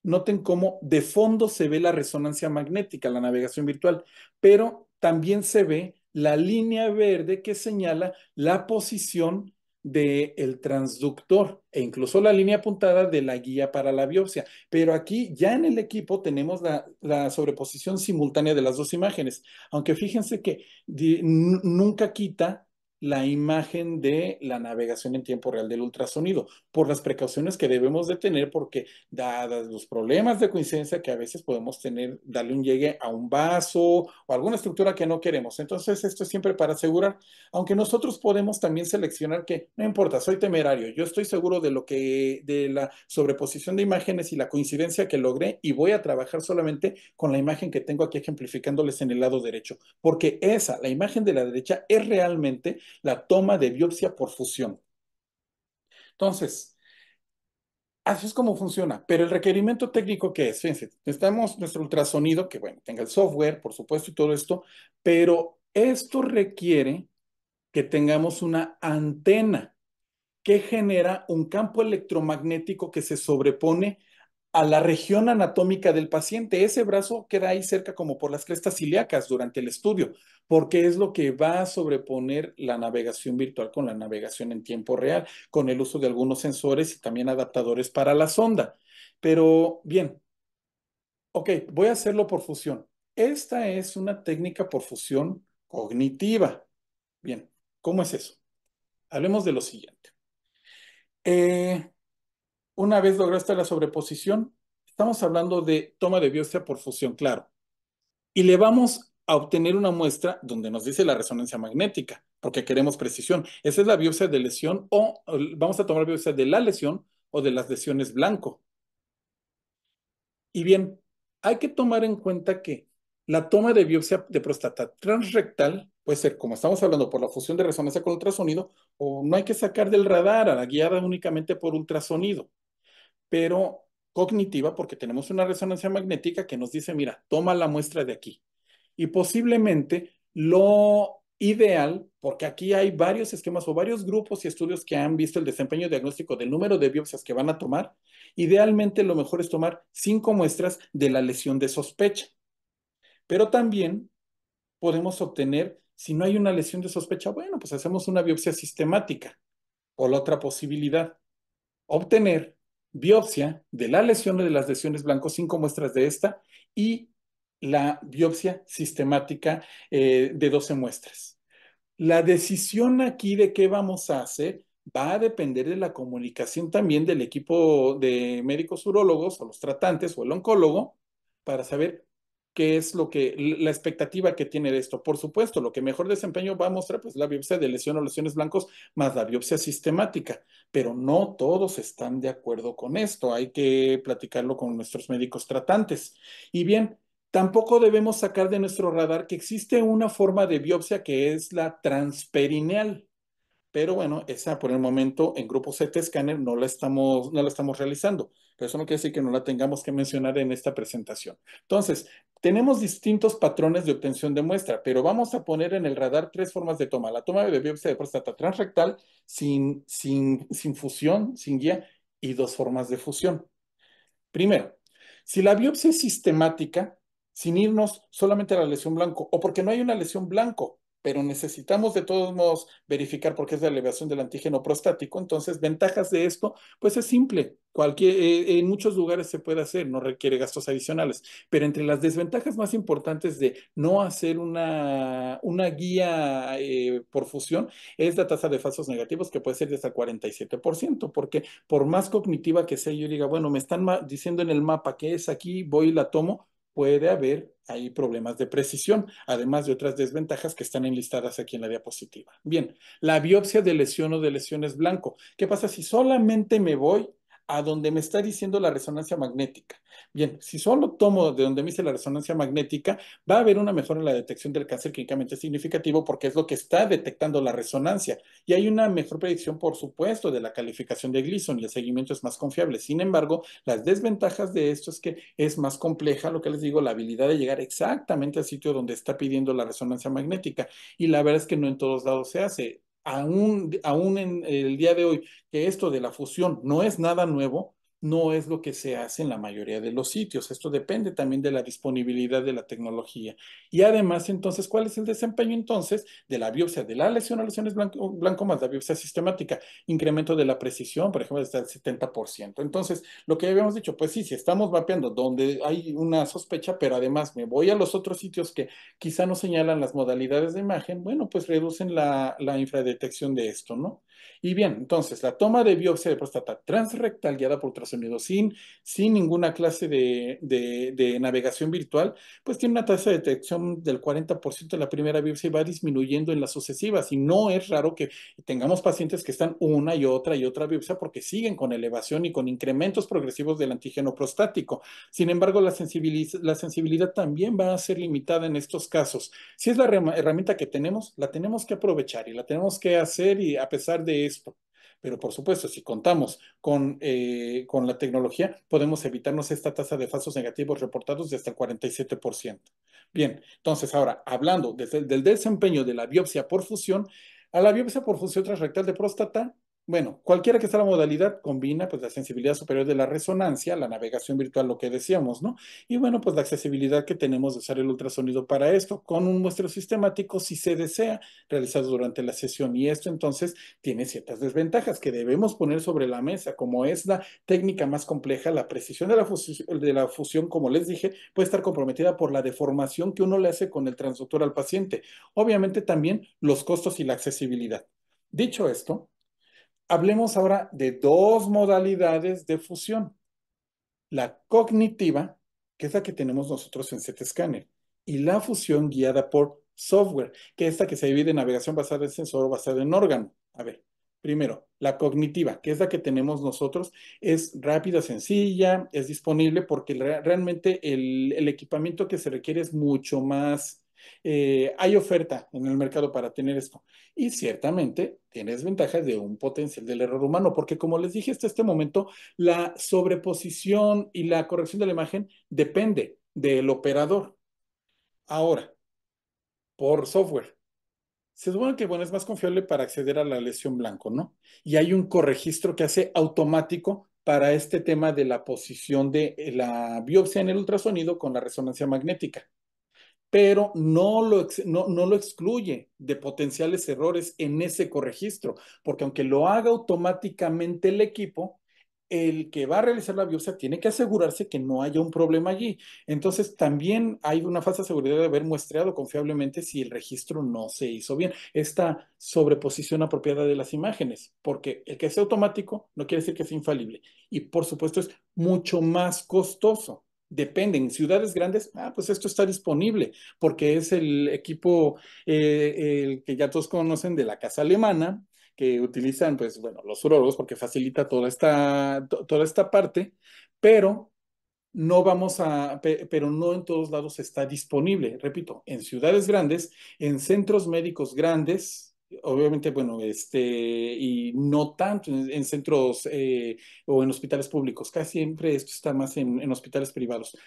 noten cómo de fondo se ve la resonancia magnética, la navegación virtual, pero también se ve la línea verde que señala la posición del transductor e incluso la línea apuntada de la guía para la biopsia. Pero aquí ya en el equipo tenemos la sobreposición simultánea de las dos imágenes, aunque fíjense que nunca quita la imagen de la navegación en tiempo real del ultrasonido, por las precauciones que debemos de tener, porque dadas los problemas de coincidencia que a veces podemos tener, darle un llegue a un vaso o alguna estructura que no queremos. Entonces, esto es siempre para asegurar, aunque nosotros podemos también seleccionar que no importa, soy temerario, yo estoy seguro de la sobreposición de imágenes y la coincidencia que logré y voy a trabajar solamente con la imagen que tengo aquí ejemplificándoles en el lado derecho, porque la imagen de la derecha, es realmente la toma de biopsia por fusión. Entonces, así es como funciona, pero el requerimiento técnico, ¿qué es? Fíjense, necesitamos nuestro ultrasonido, que bueno, tenga el software, por supuesto, y todo esto, pero esto requiere que tengamos una antena que genera un campo electromagnético que se sobrepone a la región anatómica del paciente. Ese brazo queda ahí cerca como por las crestas ilíacas durante el estudio, porque es lo que va a sobreponer la navegación virtual con la navegación en tiempo real, con el uso de algunos sensores y también adaptadores para la sonda. Pero bien, ok, voy a hacerlo por fusión. Esta es una técnica por fusión cognitiva. Bien, ¿cómo es eso? Hablemos de lo siguiente. Eh, una vez lograste la sobreposición, Estamos hablando de toma de biopsia por fusión, claro. Y le vamos a obtener una muestra donde nos dice la resonancia magnética, porque queremos precisión. Esa es la biopsia de lesión o vamos a tomar biopsia de la lesión o de las lesiones blanco. Y bien, hay que tomar en cuenta que la toma de biopsia de próstata transrectal puede ser, como estamos hablando, por la fusión de resonancia con ultrasonido, o no hay que sacar del radar a la guiada únicamente por ultrasonido, pero cognitiva, porque tenemos una resonancia magnética que nos dice, mira, toma la muestra de aquí. Y posiblemente lo ideal, porque aquí hay varios esquemas o varios grupos y estudios que han visto el desempeño diagnóstico del número de biopsias que van a tomar, idealmente lo mejor es tomar 5 muestras de la lesión de sospecha. Pero también podemos obtener, si no hay una lesión de sospecha, bueno, pues hacemos una biopsia sistemática. O la otra posibilidad, obtener biopsia de la lesión o de las lesiones blancos, 5 muestras de esta, y la biopsia sistemática de 12 muestras. La decisión aquí de qué vamos a hacer va a depender de la comunicación también del equipo de médicos urólogos o los tratantes o el oncólogo para saber qué es lo que, la expectativa que tiene de esto. Por supuesto, lo que mejor desempeño va a mostrar, pues la biopsia de lesión o lesiones blancos más la biopsia sistemática, pero no todos están de acuerdo con esto. Hay que platicarlo con nuestros médicos tratantes. Y bien, tampoco debemos sacar de nuestro radar que existe una forma de biopsia que es la transperineal. Pero bueno, esa por el momento en grupo CT Scanner no la estamos realizando. Pero eso no quiere decir que no la tengamos que mencionar en esta presentación. Entonces, tenemos distintos patrones de obtención de muestra, pero vamos a poner en el radar 3 formas de toma. La toma de biopsia de próstata transrectal sin fusión, sin guía, y 2 formas de fusión. Primero, si la biopsia es sistemática, sin irnos solamente a la lesión blanco, o porque no hay una lesión blanco, pero necesitamos de todos modos verificar por qué es la elevación del antígeno prostático, entonces ventajas de esto, pues es simple. En muchos lugares se puede hacer, no requiere gastos adicionales, pero entre las desventajas más importantes de no hacer una guía por fusión es la tasa de falsos negativos, que puede ser de hasta 47%, porque por más cognitiva que sea, yo diga, bueno, me están diciendo en el mapa que es aquí, voy y la tomo, puede haber ahí problemas de precisión, además de otras desventajas que están enlistadas aquí en la diapositiva. Bien, la biopsia de lesión o de lesiones blanco. ¿Qué pasa si solamente me voy a donde me está diciendo la resonancia magnética? Bien, si solo tomo de donde me dice la resonancia magnética, va a haber una mejora en la detección del cáncer clínicamente significativo porque es lo que está detectando la resonancia. Y hay una mejor predicción, por supuesto, de la calificación de Gleason y el seguimiento es más confiable. Sin embargo, las desventajas de esto es que es más compleja, lo que les digo, la habilidad de llegar exactamente al sitio donde está pidiendo la resonancia magnética. Y la verdad es que no en todos lados se hace. Aún en el día de hoy, que esto de la fusión no es nada nuevo, no es lo que se hace en la mayoría de los sitios. Esto depende también de la disponibilidad de la tecnología. Y además, entonces, ¿cuál es el desempeño entonces de la biopsia de la lesión o lesiones blanco más la biopsia sistemática? Incremento de la precisión, por ejemplo, hasta el 70%. Entonces, lo que habíamos dicho, pues sí, si estamos mapeando donde hay una sospecha, pero además me voy a los otros sitios que quizá no señalan las modalidades de imagen, bueno, pues reducen la infradetección de esto, ¿no? Y bien, entonces, la toma de biopsia de próstata transrectal guiada por ultrasonido sin ninguna clase de navegación virtual, pues tiene una tasa de detección del 40% en la primera biopsia y va disminuyendo en las sucesivas. Y no es raro que tengamos pacientes que están una y otra biopsia porque siguen con elevación y con incrementos progresivos del antígeno prostático. Sin embargo, la sensibilidad también va a ser limitada en estos casos. Si es la herramienta que tenemos, la tenemos que aprovechar y la tenemos que hacer y a pesar de esto. Pero por supuesto, si contamos con la tecnología, podemos evitarnos esta tasa de falsos negativos reportados de hasta el 47%. Bien, entonces ahora, hablando del desempeño de la biopsia por fusión, a la biopsia por fusión transrectal de próstata, bueno, cualquiera que sea la modalidad, combina pues la sensibilidad superior de la resonancia, la navegación virtual, lo que decíamos, ¿no? Y bueno, pues la accesibilidad que tenemos de usar el ultrasonido para esto, con un muestreo sistemático, si se desea, realizado durante la sesión. Y esto entonces tiene ciertas desventajas que debemos poner sobre la mesa, como es la técnica más compleja, la precisión de la fusión, como les dije, puede estar comprometida por la deformación que uno le hace con el transductor al paciente. Obviamente también los costos y la accesibilidad. Dicho esto, hablemos ahora de 2 modalidades de fusión. la cognitiva, que es la que tenemos nosotros en CT Scanner, y la fusión guiada por software, que es la que se divide en navegación basada en sensor o basada en órgano. A ver, primero, la cognitiva, que es la que tenemos nosotros, es rápida, sencilla, es disponible porque realmente el equipamiento que se requiere es mucho más. Hay oferta en el mercado para tener esto. Y ciertamente tiene desventajas de un potencial del error humano, porque como les dije hasta este momento, la sobreposición y la corrección de la imagen depende del operador. Ahora, por software. Se supone que, bueno, es más confiable para acceder a la lesión blanco, ¿no? Y hay un corregistro que hace automático para este tema de la posición de la biopsia en el ultrasonido con la resonancia magnética, pero no lo excluye de potenciales errores en ese corregistro, porque aunque lo haga automáticamente el equipo, el que va a realizar la biopsia tiene que asegurarse que no haya un problema allí. Entonces, también hay una falsa seguridad de haber muestreado confiablemente si el registro no se hizo bien. Esta sobreposición apropiada de las imágenes, porque el que sea automático no quiere decir que sea infalible. Y por supuesto es mucho más costoso. Depende, en ciudades grandes, pues esto está disponible porque es el equipo el que ya todos conocen de la casa alemana, que utilizan, pues bueno, los urólogos porque facilita toda esta parte, pero pero no en todos lados está disponible. Repito, en ciudades grandes, en centros médicos grandes, obviamente, bueno, y no tanto en centros o en hospitales públicos. Casi siempre esto está más en hospitales privados.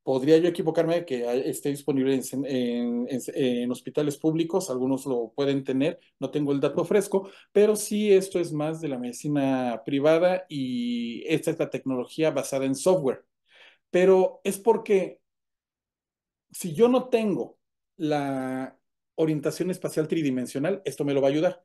Podría yo equivocarme de que esté disponible en hospitales públicos, algunos lo pueden tener, no tengo el dato fresco, pero sí esto es más de la medicina privada y esta es la tecnología basada en software. Pero es porque si yo no tengo la orientación espacial tridimensional, esto me lo va a ayudar.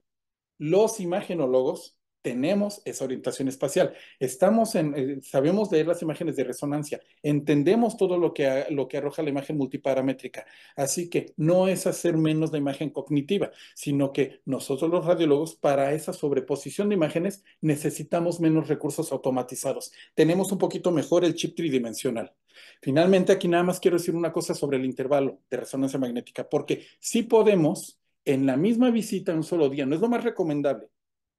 Los imagenólogos tenemos esa orientación espacial. Sabemos leer las imágenes de resonancia, entendemos todo lo que arroja la imagen multiparamétrica. Así que no es hacer menos la imagen cognitiva, sino que nosotros los radiólogos, para esa sobreposición de imágenes, necesitamos menos recursos automatizados. Tenemos un poquito mejor el chip tridimensional. Finalmente, aquí nada más quiero decir una cosa sobre el intervalo de resonancia magnética, porque sí podemos en la misma visita en un solo día. No es lo más recomendable,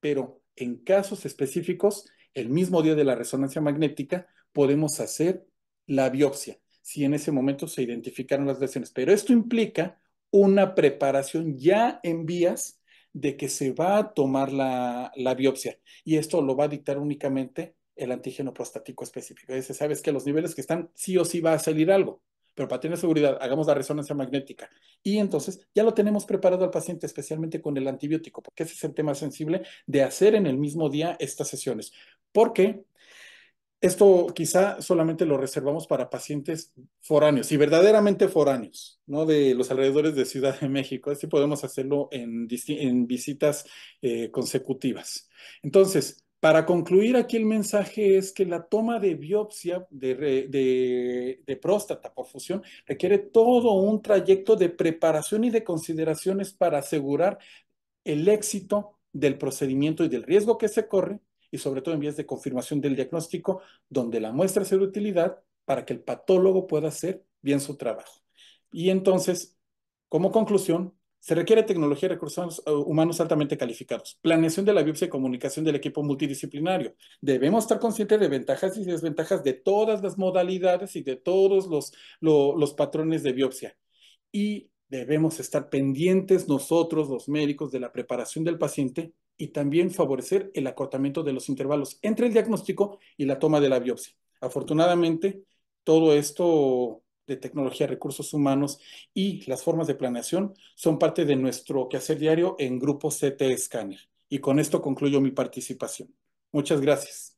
pero en casos específicos, el mismo día de la resonancia magnética, podemos hacer la biopsia, si en ese momento se identificaron las lesiones. Pero esto implica una preparación ya en vías de que se va a tomar la biopsia. Y esto lo va a dictar únicamente el antígeno prostático específico. Es decir, sabes que los niveles que están, sí o sí va a salir algo. Pero para tener seguridad, hagamos la resonancia magnética. Y entonces ya lo tenemos preparado al paciente, especialmente con el antibiótico, porque ese es el tema sensible de hacer en el mismo día estas sesiones. Porque esto quizá solamente lo reservamos para pacientes foráneos y verdaderamente foráneos, no de los alrededores de Ciudad de México. Así podemos hacerlo en visitas consecutivas. Entonces, para concluir aquí el mensaje es que la toma de biopsia de próstata por fusión requiere todo un trayecto de preparación y de consideraciones para asegurar el éxito del procedimiento y del riesgo que se corre, y sobre todo en vías de confirmación del diagnóstico, donde la muestra sea de utilidad para que el patólogo pueda hacer bien su trabajo. Y entonces, como conclusión, se requiere tecnología y recursos humanos altamente calificados, planeación de la biopsia y comunicación del equipo multidisciplinario. Debemos estar conscientes de ventajas y desventajas de todas las modalidades y de todos los patrones de biopsia. Y debemos estar pendientes nosotros, los médicos, de la preparación del paciente y también favorecer el acortamiento de los intervalos entre el diagnóstico y la toma de la biopsia. Afortunadamente, todo esto de tecnología, recursos humanos y las formas de planeación son parte de nuestro quehacer diario en Grupo CT Scanner. Y con esto concluyo mi participación. Muchas gracias.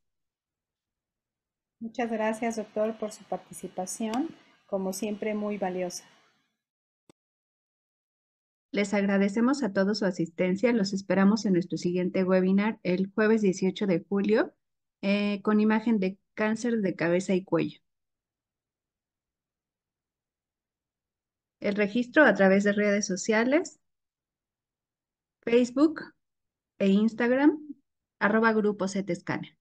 Muchas gracias, doctor, por su participación, como siempre muy valiosa. Les agradecemos a todos su asistencia. Los esperamos en nuestro siguiente webinar el jueves 18 de julio con imagen de cáncer de cabeza y cuello. El registro a través de redes sociales, Facebook e Instagram, @Grupo CT Scanner.